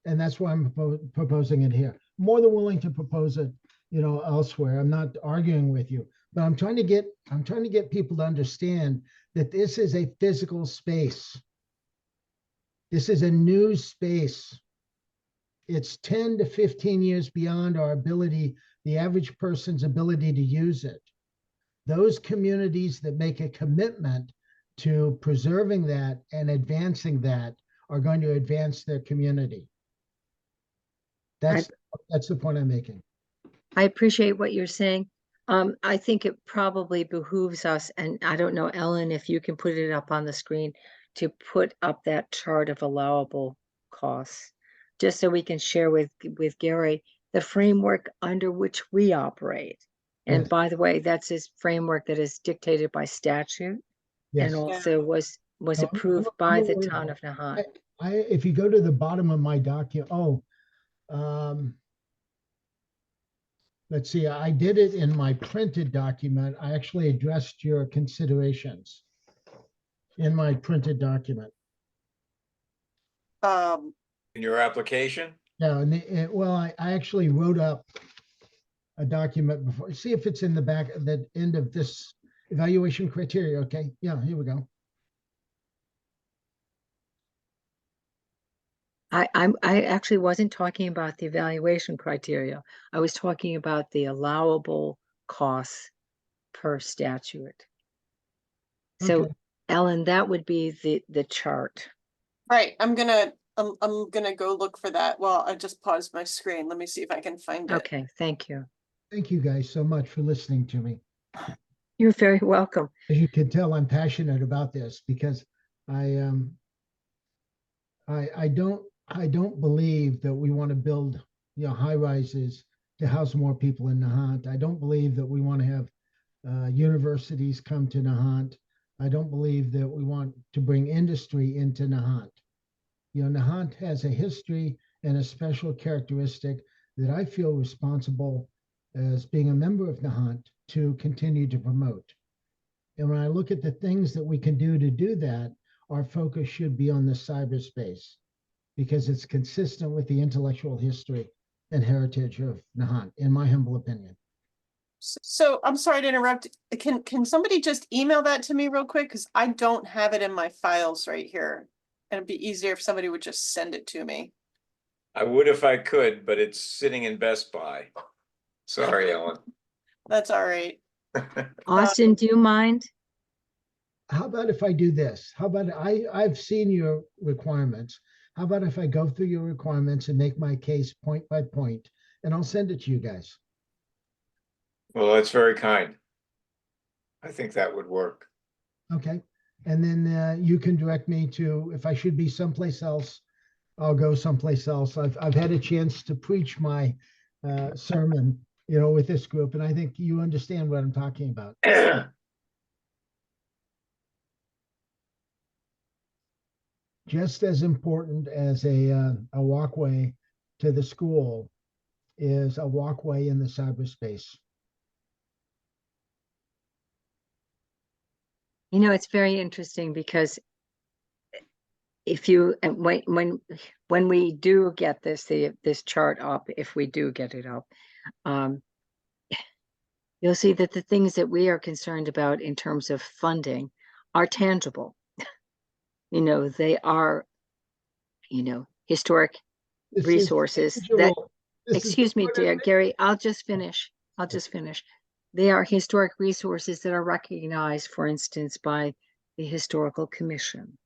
And that's why I'm proposing it here. More than willing to propose it, elsewhere. I'm not arguing with you, but I'm trying to get people to understand that this is a physical space. This is a new space. It's 10 to 15 years beyond our ability, the average person's ability to use it. Those communities that make a commitment to preserving that and advancing that are going to advance their community. That's the point I'm making. I appreciate what you're saying. I think it probably behooves us, and I don't know, Ellen, if you can put it up on the screen, to put up that chart of allowable costs, just so we can share with Gary the framework under which we operate. And Yes. by the way, that's his framework that is dictated by statute Yes. and also was No, approved I'm by the aware of town that. of Nahant. If you go to the bottom of my document, let's see, I did it in my printed document. I actually addressed your considerations in my printed document. In your application? Yeah, well, I actually wrote up a document before. See if it's in the back, the end of this evaluation criteria. Okay, yeah, here we go. I actually wasn't talking about the evaluation criteria. I was talking about the allowable costs per statute. So, Okay. Ellen, that would be the chart. Right, I'm gonna go look for that. Well, I just paused my screen. Let me see if I can find it. Okay, thank you. Thank you guys so much for listening to me. You're very welcome. As you can tell, I'm passionate about this because I don't believe that we want to build high rises to house more people in Nahant. I don't believe that we want to have universities come to Nahant. I don't believe that we want to bring industry into Nahant. Nahant has a history and a special characteristic that I feel responsible as being a member of Nahant to continue to promote. And when I look at the things that we can do to do that, our focus should be on the cyberspace because it's consistent with the intellectual history and heritage of Nahant, in my humble opinion. So I'm sorry to interrupt. Can somebody just email that to me real quick? Because I don't have it in my files right here. And it'd be easier if somebody would just send it to me. I would if I could, but it's sitting in Best Buy. Sorry, Ellen. That's all right. Austin, do you mind? How about if I do this? How about I've seen your requirements. How about if I go through your requirements and make my case point by point, and I'll send it to you guys. Well, that's very kind. I think that would work. Okay. And then you can direct me to, if I should be someplace else, I'll go someplace else. I've had a chance to preach my sermon, with this group, and I think you understand what I'm talking about. Just as important as a walkway to the school is a walkway in the cyberspace. It's very interesting because if you, and when we do get this chart up, if we do get it up, you'll see that the things that we are concerned about in terms of funding are tangible. They are, historic This is resources that, tangible. This is excuse me, what dear it Gary, I'll just finish. They are historic resources that are recognized, for instance, by the Historical Commission.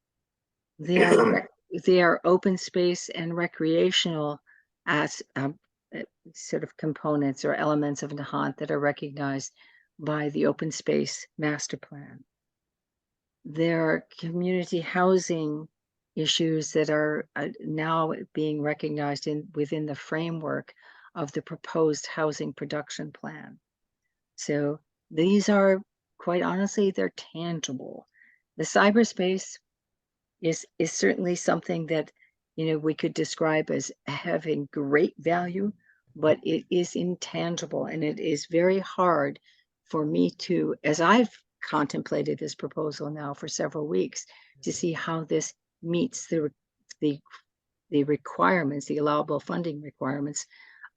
They are open space and recreational as sort of components or elements of Nahant that are recognized by the Open Space Master Plan. There are community housing issues that are now being recognized within the framework of the proposed housing production plan. So these are, quite honestly, they're tangible. The cyberspace is certainly something that we could describe as having great value, but it is intangible, and it is very hard for me to, as I've contemplated this proposal now for several weeks, to see how this meets the requirements, the allowable funding requirements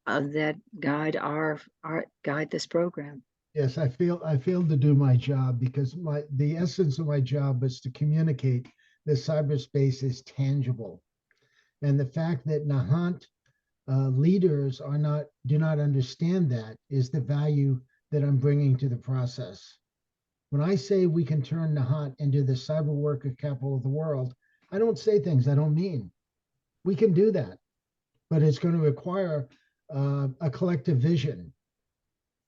that guide this program. Yes, I failed to do my job because the essence of my job was to communicate that cyberspace is tangible. And the fact that Nahant leaders do not understand that is the value that I'm bringing to the process. When I say we can turn Nahant into the cyber worker capital of the world, I don't say things I don't mean. We can do that, but it's going to require a collective vision.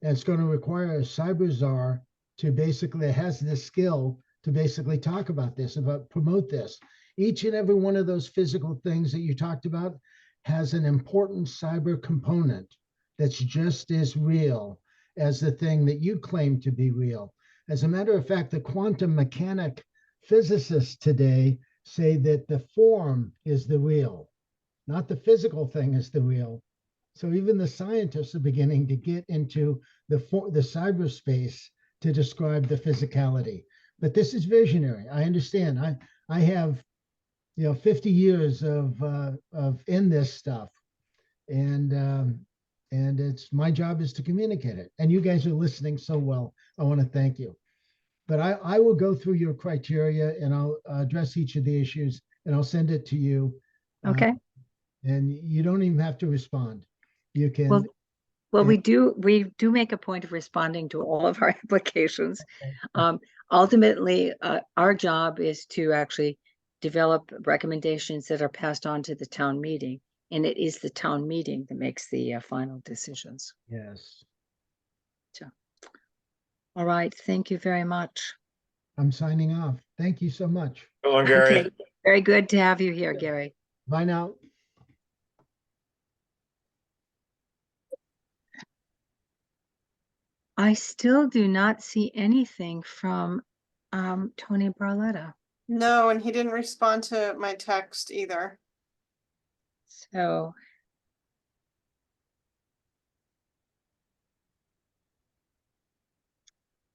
And it's going to require a cyber czar to basically has the skill to basically talk about this, about promote this. Each and every one of those physical things that you talked about has an important cyber component that's just as real as the thing that you claim to be real. As a matter of fact, the quantum mechanic physicists today say that the form is the real, not the physical thing is the real. So even the scientists are beginning to get into the cyberspace to describe the physicality. But this is visionary. I understand. I have 50 years of in this stuff, and it's my job is to communicate it. And you guys are listening so well. I want to thank you. But I will go through your criteria and I'll address each of the issues and I'll send it to you. Okay. And you don't even have to respond. You can. Well, we do make a point of responding to all of our applications. Ultimately, our job is to actually develop recommendations that are passed on to the town meeting, and it is the town meeting that makes the final decisions. Yes. So, all right, thank you very much. I'm signing off. Thank you so much. Go on, Gary. Okay, very good to have you here, Gary. Bye now. I still do not see anything from Tony Barletta. No, and he didn't respond to my text either. So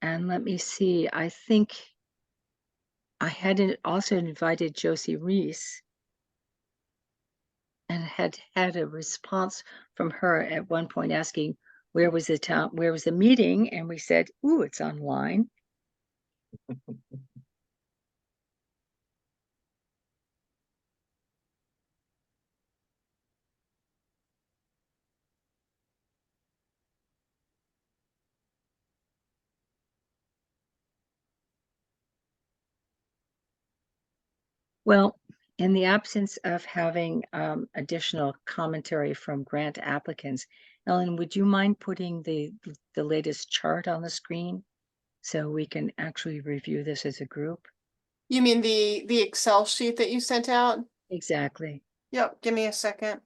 and let me see, I think I had also invited Josie Reese and had a response from her at one point asking where was the meeting, and we said, ooh, it's online. Well, in the absence of having additional commentary from grant applicants, Ellen, would you mind putting the latest chart on the screen so we can actually review this as a group? You mean the Excel sheet that you sent out? Exactly. Yep, give me a second.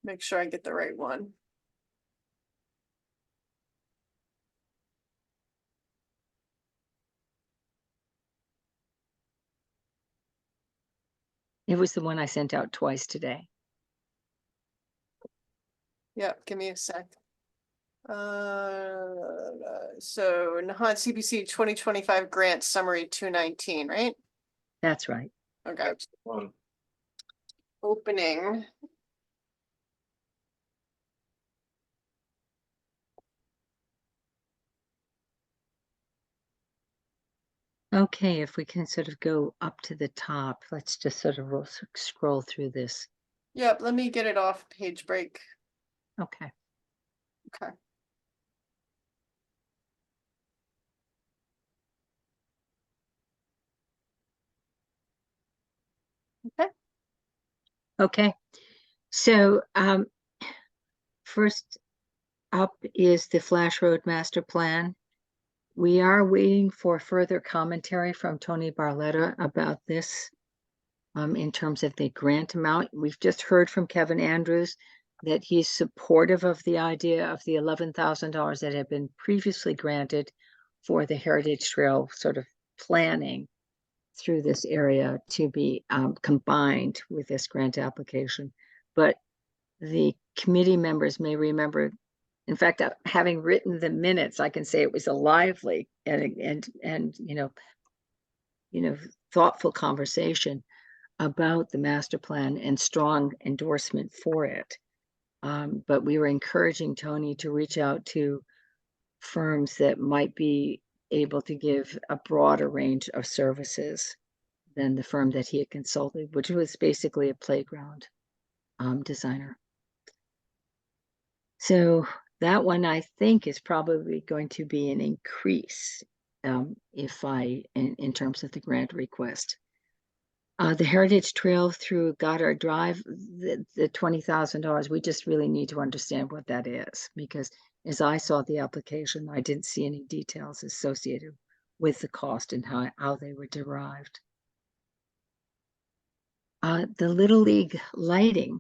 Make sure I get the right one. It was the one I sent out twice today. Yep, give me a sec. So Nahant CPC 2025 grant summary 219, right? That's right. Okay, That's the one. opening. Okay, if we can sort of go up to the top, let's just sort of scroll through this. Yep, let me get it off page break. Okay. Okay. Okay. Okay. So first up is the Flash Road Master Plan. We are waiting for further commentary from Tony Barletta about this in terms of the grant amount. We've just heard from Kevin Andrews that he's supportive of the idea of the $11,000 that had been previously granted for the Heritage Trail sort of planning through this area to be combined with this grant application. But the committee members may remember, in fact, having written the minutes, I can say it was a lively and thoughtful conversation about the master plan and strong endorsement for it. But we were encouraging Tony to reach out to firms that might be able to give a broader range of services than the firm that he had consulted, which was basically a playground designer. So that one I think is probably going to be an increase in terms of the grant request. The Heritage Trail through Goddard Drive, the $20,000, we just really need to understand what that is, because as I saw the application, I didn't see any details associated with the cost and how they were derived. The Little League lighting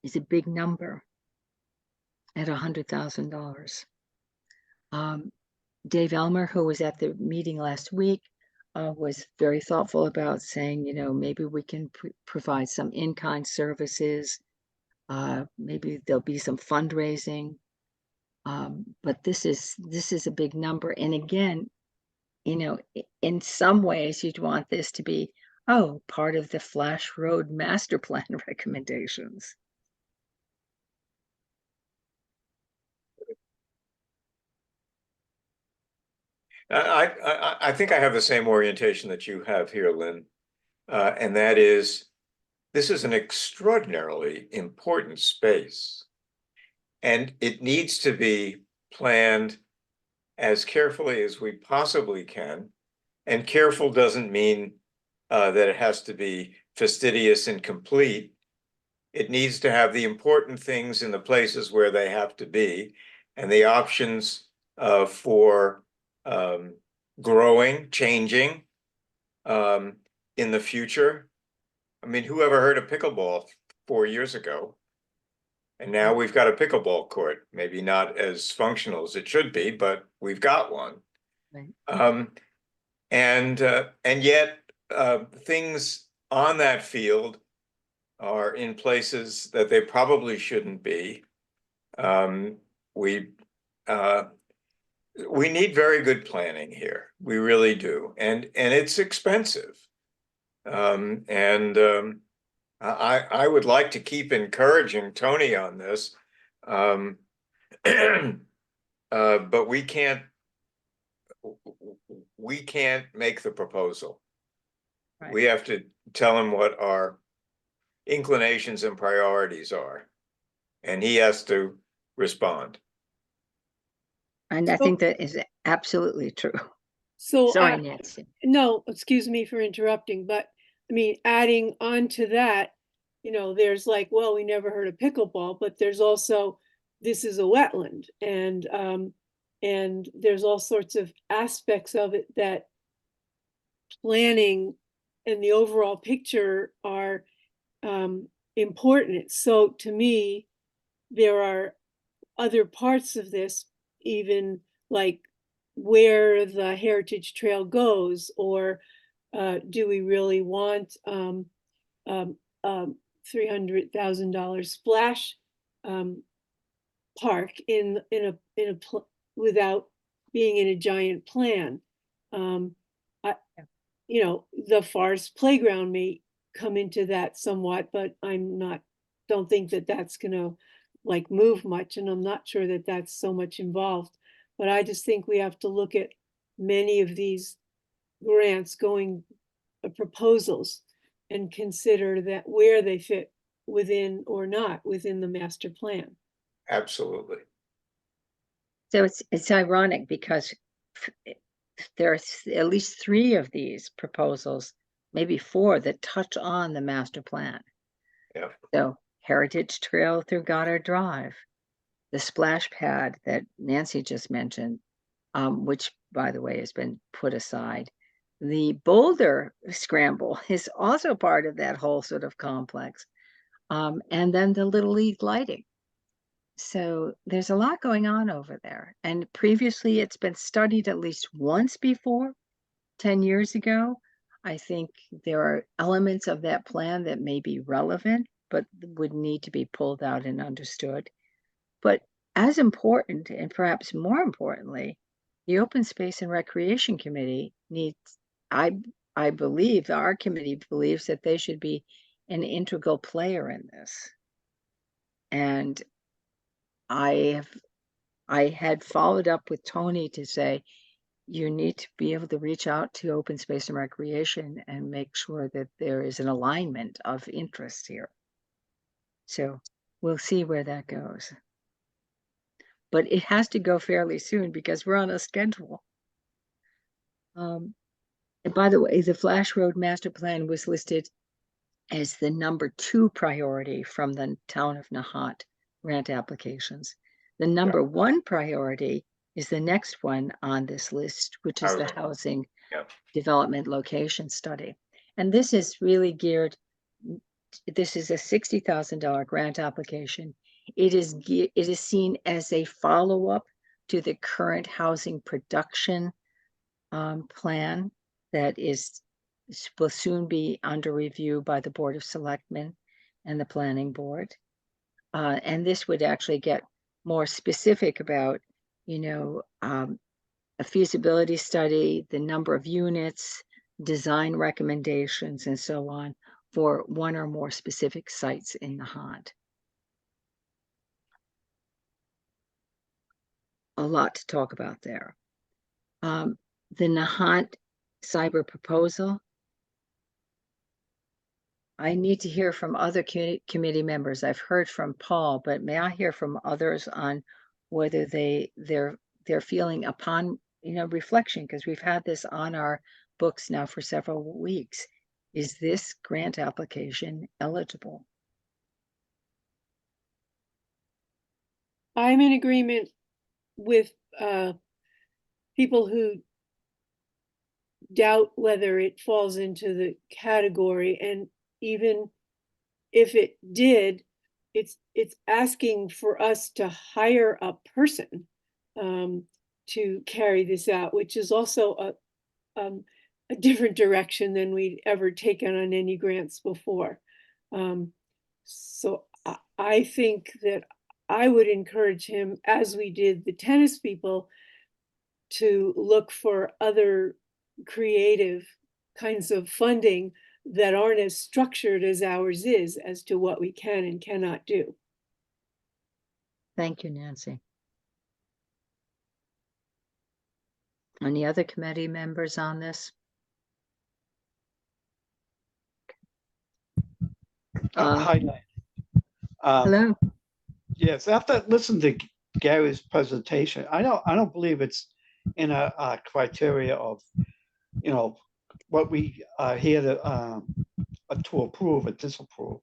is a big number at $100,000. Dave Elmer, who was at the meeting last week, was very thoughtful about saying, maybe we can provide some in-kind services. Maybe there'll be some fundraising. But this is a big number. And again, in some ways you'd want this to be, part of the Flash Road Master Plan recommendations. I think I have the same orientation that you have here, Lynn. And that is, this is an extraordinarily important space. And it needs to be planned as carefully as we possibly can. And careful doesn't mean that it has to be fastidious and complete. It needs to have the important things in the places where they have to be, and the options for growing, changing in the future. I mean, who ever heard of pickleball 4 years ago? And now we've got a pickleball court, maybe not as functional as it should be, but we've got one. Right. And yet things on that field are in places that they probably shouldn't be. We need very good planning here. We really do, and it's expensive. I would like to keep encouraging Tony on this, but we can't make the proposal. Right. We have to tell him what our inclinations and priorities are, and he has to respond. And I think that is absolutely true. So, Sorry, Nancy. no, excuse me for interrupting, but I mean, adding on to that, there's like, well, we never heard of pickleball, but there's also, this is a wetland, and there's all sorts of aspects of it that, planning and the overall picture are important. So to me, there are other parts of this, even like where the heritage trail goes, or do we really want $300,000 splash park without being in a giant plan? The forest playground may come into that somewhat, but don't think that that's gonna like move much, and I'm not sure that that's so much involved. But I just think we have to look at many of these grants proposals and consider that where they fit within or not within the master plan. Absolutely. So it's ironic because there's at least 3 of these proposals, maybe 4, that touch on the master plan. Yeah. So Heritage Trail through Goddard Drive, the splash pad that Nancy just mentioned, which by the way has been put aside. The Boulder Scramble is also part of that whole sort of complex. And then the Little League lighting. So there's a lot going on over there. And previously it's been studied at least once before, 10 years ago. I think there are elements of that plan that may be relevant, but would need to be pulled out and understood. But as important, and perhaps more importantly, the Open Space and Recreation Committee needs, I believe, our committee believes that they should be an integral player in this. And I had followed up with Tony to say, you need to be able to reach out to Open Space and Recreation and make sure that there is an alignment of interest here. So we'll see where that goes. But it has to go fairly soon because we're on a schedule. And by the way, the Flash Road Master Plan was listed as the number 2 priority from the town of Nahant grant applications. The number 1 priority is the next one on this list, which is the housing development location study. And this is really geared, this is a $60,000 grant application. It is seen as a follow-up to the current housing production plan that will soon be under review by the Board of Selectmen and the Planning Board. And this would actually get more specific about, a feasibility study, the number of units, design recommendations, and so on for one or more specific sites in Nahant. A lot to talk about there. The Nahant cyber proposal. I need to hear from other committee members. I've heard from Paul, but may I hear from others on whether they're feeling upon reflection, because we've had this on our books now for several weeks. Is this grant application eligible? I'm in agreement with people who doubt whether it falls into the category, and even if it did, it's asking for us to hire a person to carry this out, which is also a different direction than we'd ever taken on any grants before. So I think that I would encourage him, as we did the tennis people, to look for other creative kinds of funding that aren't as structured as ours is as to what we can and cannot do. Thank you, Nancy. Any other committee members on this? Hi, Diane. Hello. Yes, after listening to Gary's presentation, I don't believe it's in a criteria of, what we are here to approve or disapprove.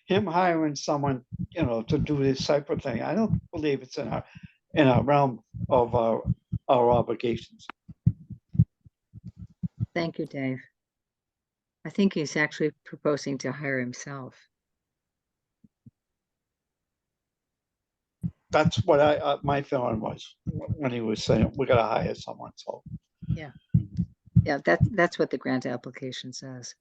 Him hiring someone, to do this type of thing, I don't believe it's in our realm of our obligations. Thank you, Dave. I think he's actually proposing to hire himself. That's what my feeling was when he was saying, we gotta hire someone, so. Yeah, that's what the grant application says.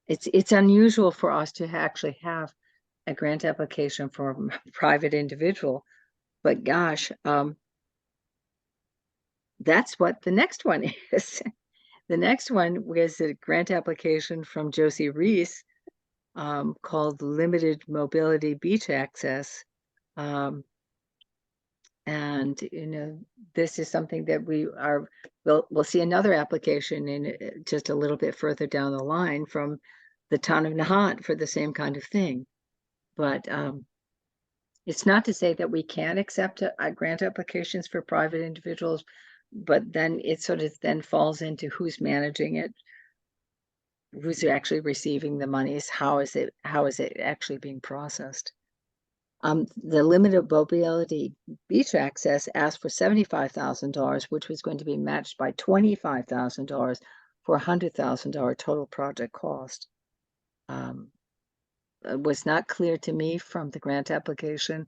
It's unusual for us to actually have a grant application from a private individual, but gosh, that's what the next one is. The next one was a grant application from Josie Reese, called Limited Mobility Beach Access. And this is something that we'll see another application in just a little bit further down the line from the town of Nahant for the same kind of thing. But it's not to say that we can't accept grant applications for private individuals, but then it sort of then falls into who's managing it, who's actually receiving the monies, how is it actually being processed. The limited mobility beach access asked for $75,000, which was going to be matched by $25,000 for $100,000 total project cost. It was not clear to me from the grant application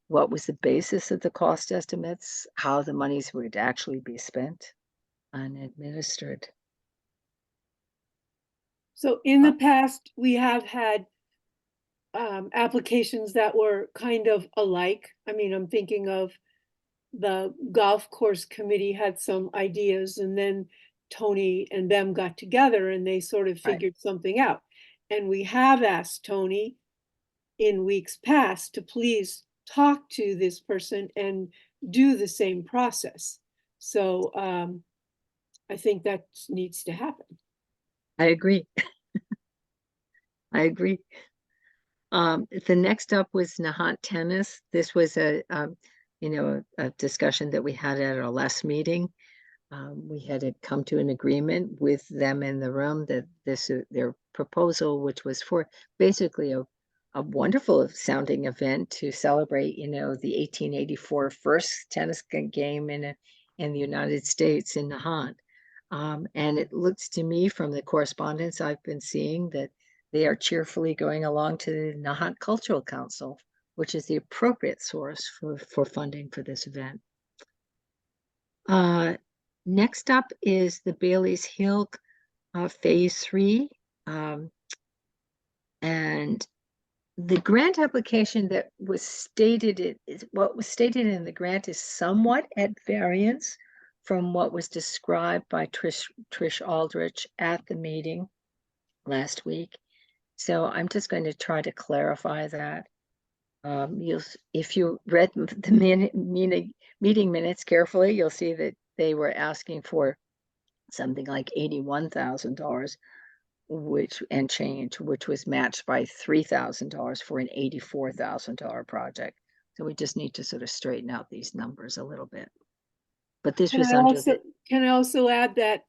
what was the basis of the cost estimates, how the monies would actually be spent and administered. So in the past, we have had applications that were kind of alike. I mean, I'm thinking of the golf course committee had some ideas, and then Tony and them got together and they sort of Right. figured something out. And we have asked Tony in weeks past to please talk to this person and do the same process. So I think that needs to happen. I agree. I agree. The next up was Nahant Tennis. This was a discussion that we had at our last meeting. We had to come to an agreement with them in the room that their proposal, which was for basically a wonderful sounding event to celebrate, the 1884 first tennis game in the United States in Nahant. And it looks to me from the correspondence I've been seeing that they are cheerfully going along to the Nahant Cultural Council, which is the appropriate source for funding for this event. Next up is the Bailey's Hill Phase 3. And the grant application that was stated, what was stated in the grant is somewhat at variance from what was described by Trish Aldrich at the meeting last week. So I'm just going to try to clarify that. If you read the meeting minutes carefully, you'll see that they were asking for something like $81,000, which was matched by $3,000 for an $84,000 project. So we just need to sort of straighten out these numbers a little bit. But this was Can I also add that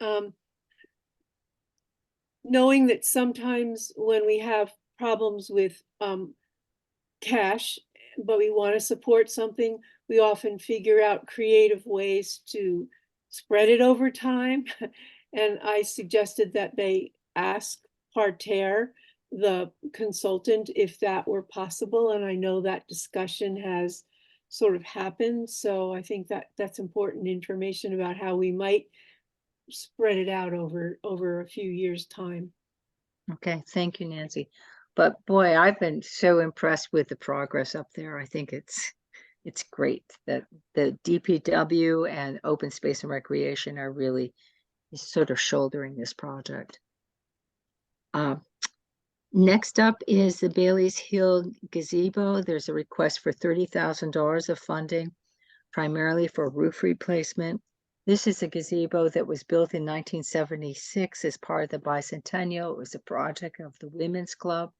knowing that sometimes when we have problems with cash, but we want to support something, we often figure out creative ways to spread it over time. And I suggested that they ask Parterre, the consultant, if that were possible. And I know that discussion has sort of happened. So I think that that's important information about how we might spread it out over a few years' time. Okay, thank you, Nancy. But boy, I've been so impressed with the progress up there. I think it's great that the DPW and Open Space and Recreation are really sort of shouldering this project. Next up is the Bailey's Hill gazebo. There's a request for $30,000 of funding, primarily for roof replacement. This is a gazebo that was built in 1976 as part of the bicentennial. It was a project of the Women's Club.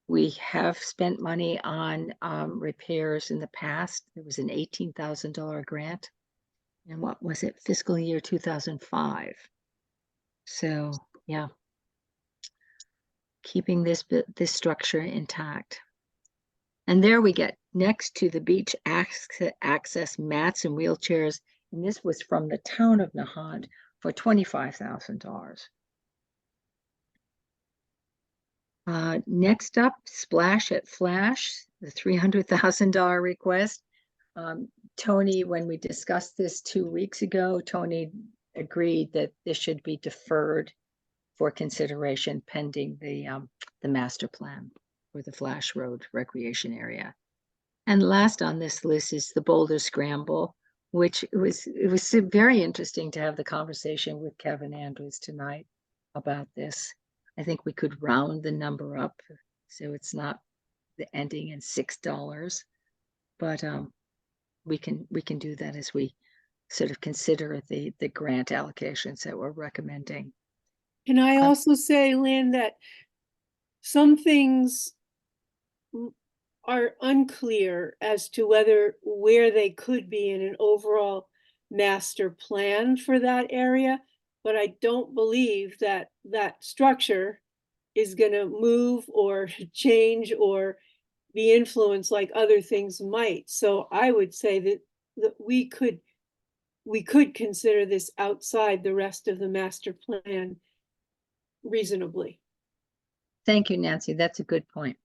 We have spent money on repairs in the past. There was an $18,000 grant. And what was it? Fiscal year 2005. So yeah, keeping this structure intact. And there we get next to the beach access mats and wheelchairs. And this was from the town of Nahant for $25,000. Next up, Splash at Flash, the $300,000 request. Tony, when we discussed this 2 weeks ago, Tony agreed that this should be deferred for consideration pending the master plan for the Flash Road recreation area. And last on this list is the Boulder Scramble, which it was very interesting to have the conversation with Kevin Andrews tonight about this. I think we could round the number up so it's not the ending in $6, but we can do that as we sort of consider the grant allocations that we're recommending. Can I also say, Lynn, that some things are unclear as to where they could be in an overall master plan for that area, but I don't believe that that structure is going to move or change or be influenced like other things might. So I would say that we could consider this outside the rest of the master plan reasonably. Thank you, Nancy. That's a good point.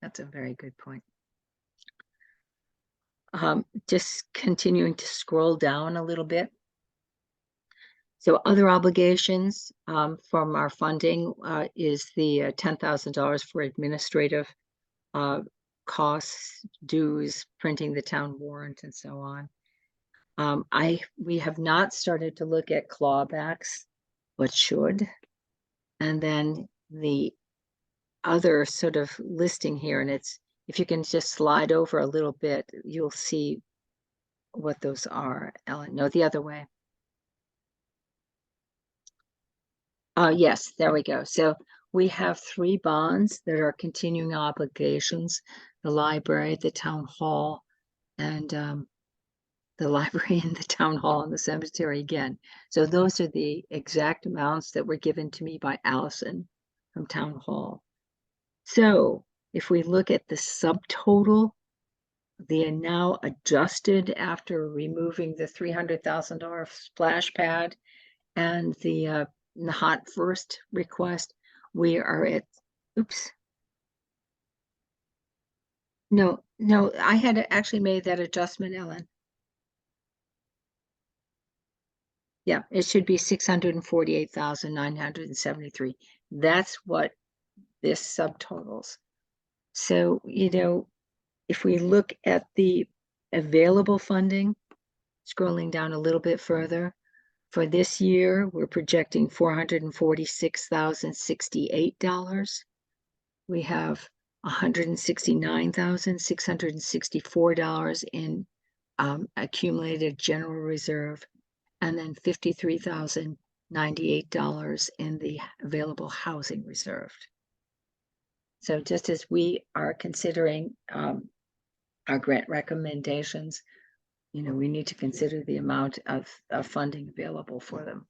That's a very good point. Just continuing to scroll down a little bit. So other obligations from our funding is the $10,000 for administrative costs, dues, printing the town warrant, and so on. We have not started to look at clawbacks, but should. And then the other sort of listing here, and it's, if you can just slide over a little bit, you'll see what those are, Ellen. No, the other way. Yes, there we go. So we have 3 bonds that are continuing obligations: the library, the town hall, and the library and the town hall and the cemetery again. So those are the exact amounts that were given to me by Allison from town hall. So if we look at the subtotal, they are now adjusted after removing the $300,000 splash pad and the Nahant first request, we are at, oops. No, I had actually made that adjustment, Ellen. Yeah, it should be 648,973. That's what this subtotals. So, if we look at the available funding, scrolling down a little bit further, for this year, we're projecting $446,068. We have $169,664 in accumulated general reserve, and then $53,098 in the available housing reserve. So just as we are considering our grant recommendations, we need to consider the amount of funding available for them.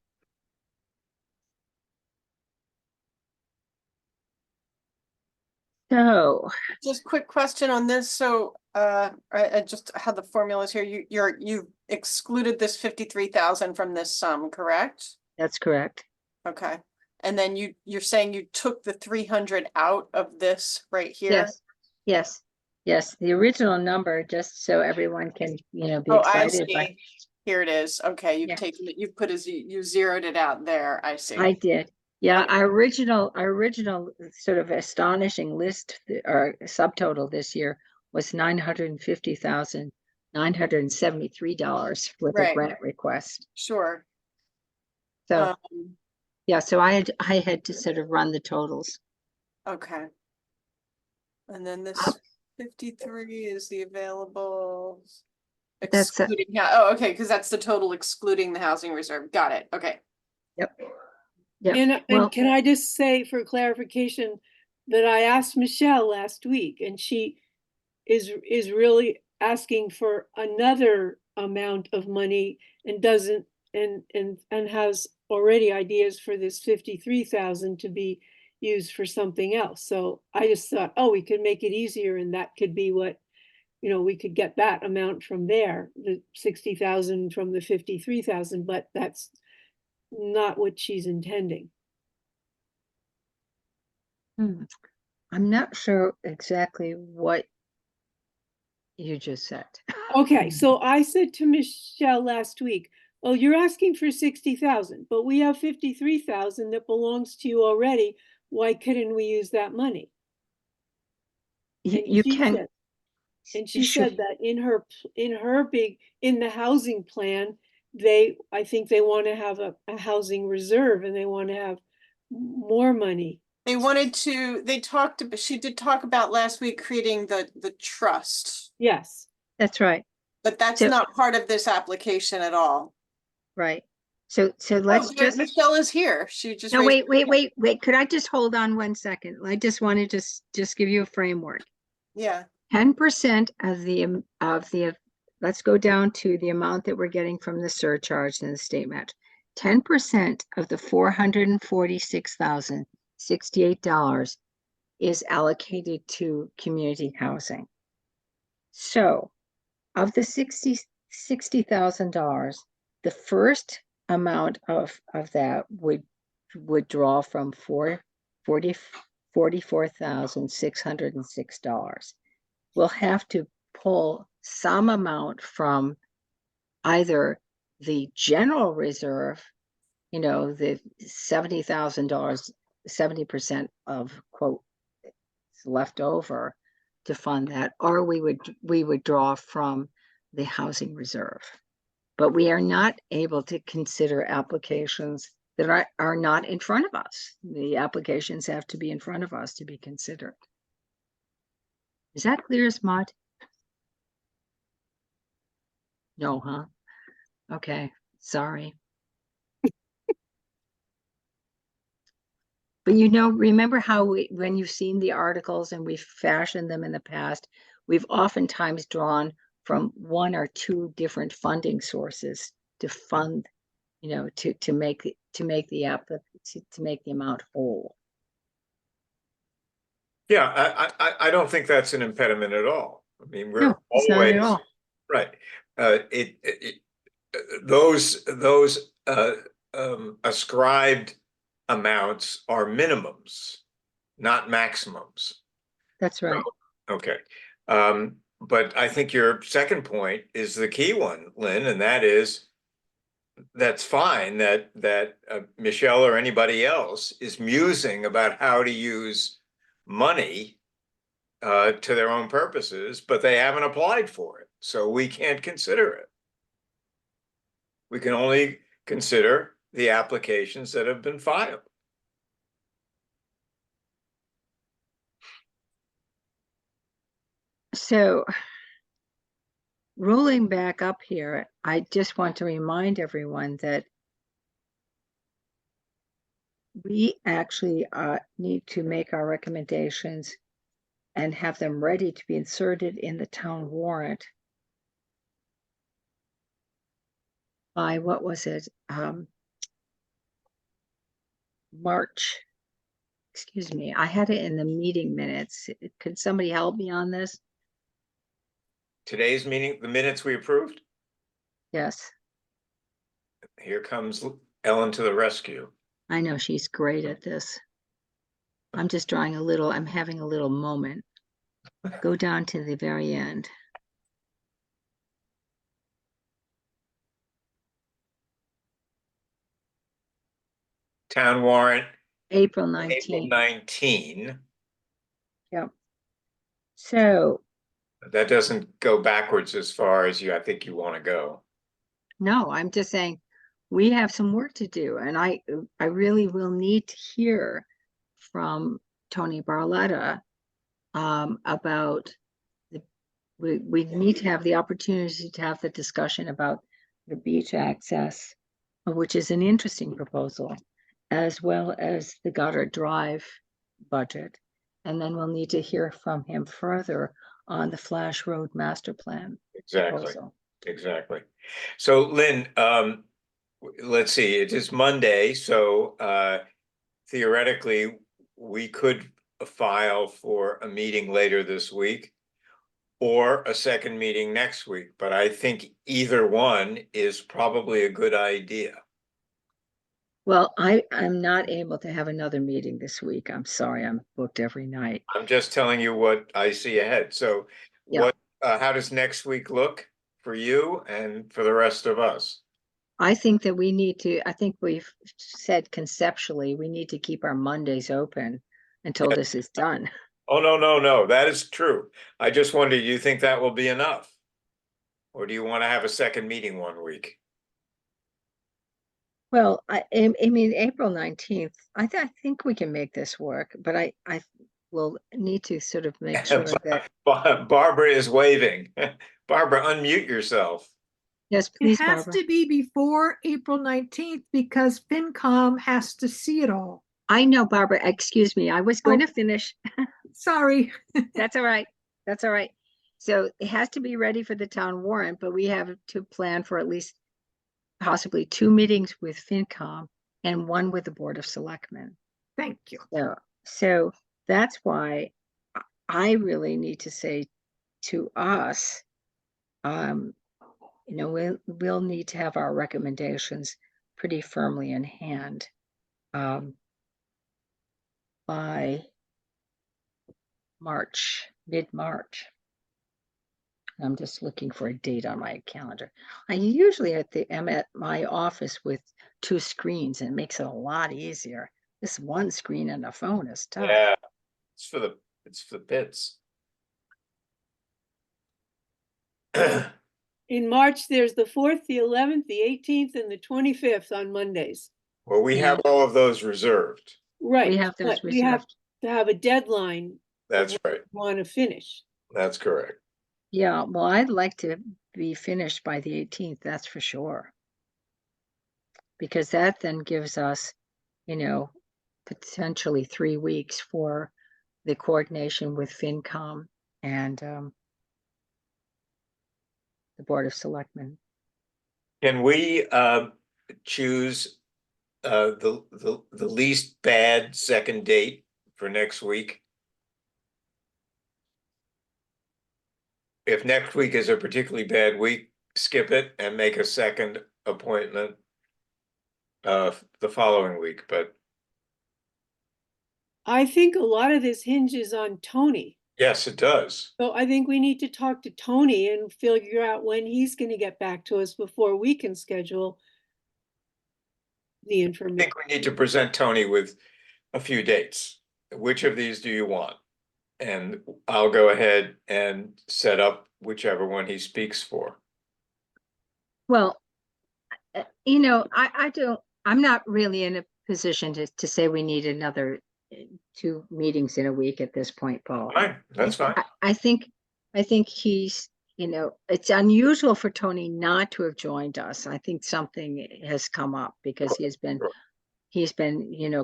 So Just quick question on this. So I just had the formulas here. You excluded this 53,000 from this sum, correct? that's correct. Okay. And then you're saying you took the 300 out of this right here? Yes. The original number, just so everyone can, be Oh, I excited. see. Here it is. Okay, you've Yeah. taken it, you've put you zeroed it out there. I see. I did. Yeah, Okay. our original sort of astonishing list or subtotal this year was $950,973 with a Right. grant request. Sure. So yeah, so I had to sort of run the totals. Okay. And then this Uh, 53 is the available That's a- excluding, oh, okay, because that's the total excluding the housing reserve. Got it. Okay. Yep. And Well, can I just say for clarification that I asked Michelle last week, and she is really asking for another amount of money and doesn't and has already ideas for this 53,000 to be used for something else. So I just thought, oh, we could make it easier, and that could be what, we could get that amount from there, the 60,000 from the 53,000, but that's not what she's intending. Hmm. I'm not sure exactly what you just said. Okay, so I said to Michelle last week, well, you're asking for 60,000, but we have 53,000 that belongs to you already. Why couldn't we use that money? You She can. said- And she Sure. said that in the housing plan, I think they want to have a housing reserve and they want to have more money. They wanted to, she did talk about last week creating the trust, Yes, That's right. but that's So- not part of this application at all. Right. So Oh, let's but just, Michelle is here. She just. no, raised wait, her wait, hand. wait. Could I just hold on 1 second? I just want to just give you a framework. Yeah, 10% let's go down to the amount that we're getting from the surcharge and the state match. 10% of the $446,068 is allocated to community housing. So of the $60,000, the first amount of that would draw from $44,606. We'll have to pull some amount from either the general reserve, the $70,000, 70% of quote left over to fund that, or we would draw from the housing reserve. But we are not able to consider applications that are not in front of us. The applications have to be in front of us to be considered. Is that clear as mud? No, huh? Okay, sorry. But remember how when you've seen the articles and we've fashioned them in the past, we've oftentimes drawn from one or two different funding sources to fund, to make the amount whole. Yeah, I don't think that's an impediment at all. I mean, we're No, it's not at always, all. right. Those ascribed amounts are minimums, not maximums. That's right. Okay. But I think your second point is the key one, Lynn, and that is that's fine that Michelle or anybody else is musing about how to use money to their own purposes, but they haven't applied for it. So we can't consider it. We can only consider the applications that have been filed. So rolling back up here, I just want to remind everyone that we actually need to make our recommendations and have them ready to be inserted in the town warrant by, what was it? March. Excuse me, I had it in the meeting minutes. Could somebody help me on this? Today's meeting, the minutes we approved, Yes, here comes Ellen to the rescue. I know she's great at this. I'm having a little moment. Go down to the very end. Town warrant, April April 19th. 19. Yep. So, That doesn't go backwards as far as I think you want to go. no, I'm just saying we have some work to do, and I really will need to hear from Tony Barletta about we need to have the opportunity to have the discussion about the beach access, which is an interesting proposal, as well as the Goddard Drive budget. And then we'll need to hear from him further on the Flash Road Master Plan Exactly, proposal. exactly. So Lynn, let's see, it is Monday, so theoretically, we could file for a meeting later this week or a second meeting next week, but I think either one is probably a good idea. Well, I'm not able to have another meeting this week. I'm sorry, I'm booked every night. I'm just telling you what I see ahead. So Yeah. what, how does next week look for you and for the rest of us? I think that I think we've said conceptually, we need to keep our Mondays open until this is done. Oh, no, no, no, that is true. I just wondered, do you think that will be enough? Or do you want to have a second meeting one week? Well, I mean, April 19th, I think we can make this work, but I will need to sort of make sure that, Barbara is waving. Barbara, unmute yourself. yes, It please, has Barbara. to be before April 19th because FinCom has to see it all. I know, Barbara, excuse me, I was going to finish. Sorry. That's all right. That's all right. So it has to be ready for the town warrant, but we have to plan for at least possibly 2 meetings with FinCom and 1 with the Board of Selectmen. Thank you. So that's why I really need to say to us, we'll need to have our recommendations pretty firmly in hand by March, mid-March. I'm just looking for a date on my calendar. I usually am at my office with 2 screens, and it makes it a lot easier. This one screen and a phone is tough. Yeah, it's for the bits. In March, there's the 4th, the 11th, the 18th, and the 25th on Mondays. Well, we have all of those reserved. Right, have those but we have reserved. to have a deadline. That's right. Want to finish. That's correct. Yeah, well, I'd like to be finished by the 18th, that's for sure. Because that then gives us, potentially 3 weeks for the coordination with FinCom and the Board of Selectmen. Can we choose the least bad second date for next week? If next week is a particularly bad week, skip it and make a second appointment the following week, but I think a lot of this hinges on Tony. yes, it does. So I think we need to talk to Tony and figure out when he's going to get back to us before we can schedule the I information. think we need to present Tony with a few dates. Which of these do you want? And I'll go ahead and set up whichever one he speaks for. Well, I'm not really in a position to say we need another 2 meetings in a week at this point, Paul. Fine, that's fine. I think he's, it's unusual for Tony not to have joined us. I think something has come up because he's been,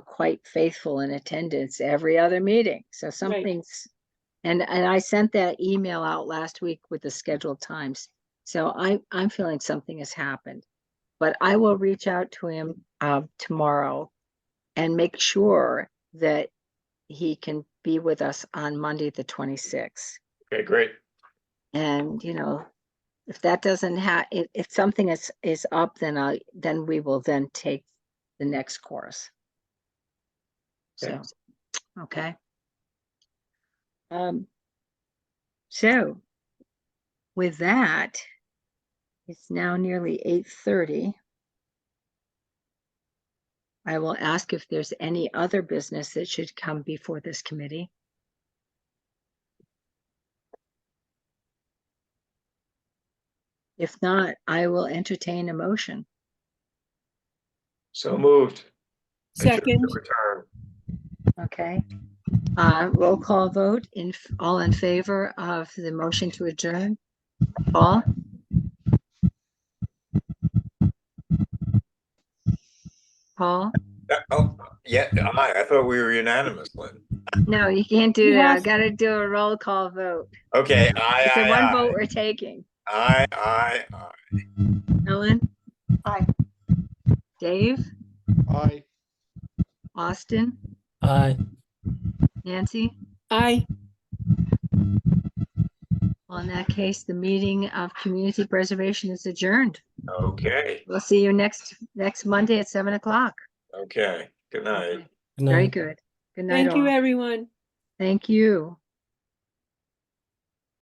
quite faithful in attendance every other meeting. So something's, and I sent that email out last week with the scheduled times. So I'm feeling something has happened, but I will reach out to him tomorrow and make sure that he can be with us on Monday, the 26th. Okay, great. And, if that doesn't if something is up, then we will then take the next course. Okay. So, okay. So with that, it's now nearly 8:30. I will ask if there's any other business that should come before this committee. If not, I will entertain a motion. So moved. Second, Return. Okay. Roll call vote all in favor of the motion to adjourn. Paul? Paul? Oh, yeah, I thought we were unanimous, Lynn. No, you can't do You that. I have- gotta do a roll call vote. Okay, It's a one vote aye. we're taking. Aye. Ellen? Aye. Dave? Aye. Austin? Aye. Nancy? aye. Well, in that case, the meeting of community preservation is adjourned. Okay, We'll see you next Monday at 7 o'clock. Okay, good night. Okay, very good. Good night Thank you, all. everyone. Thank you.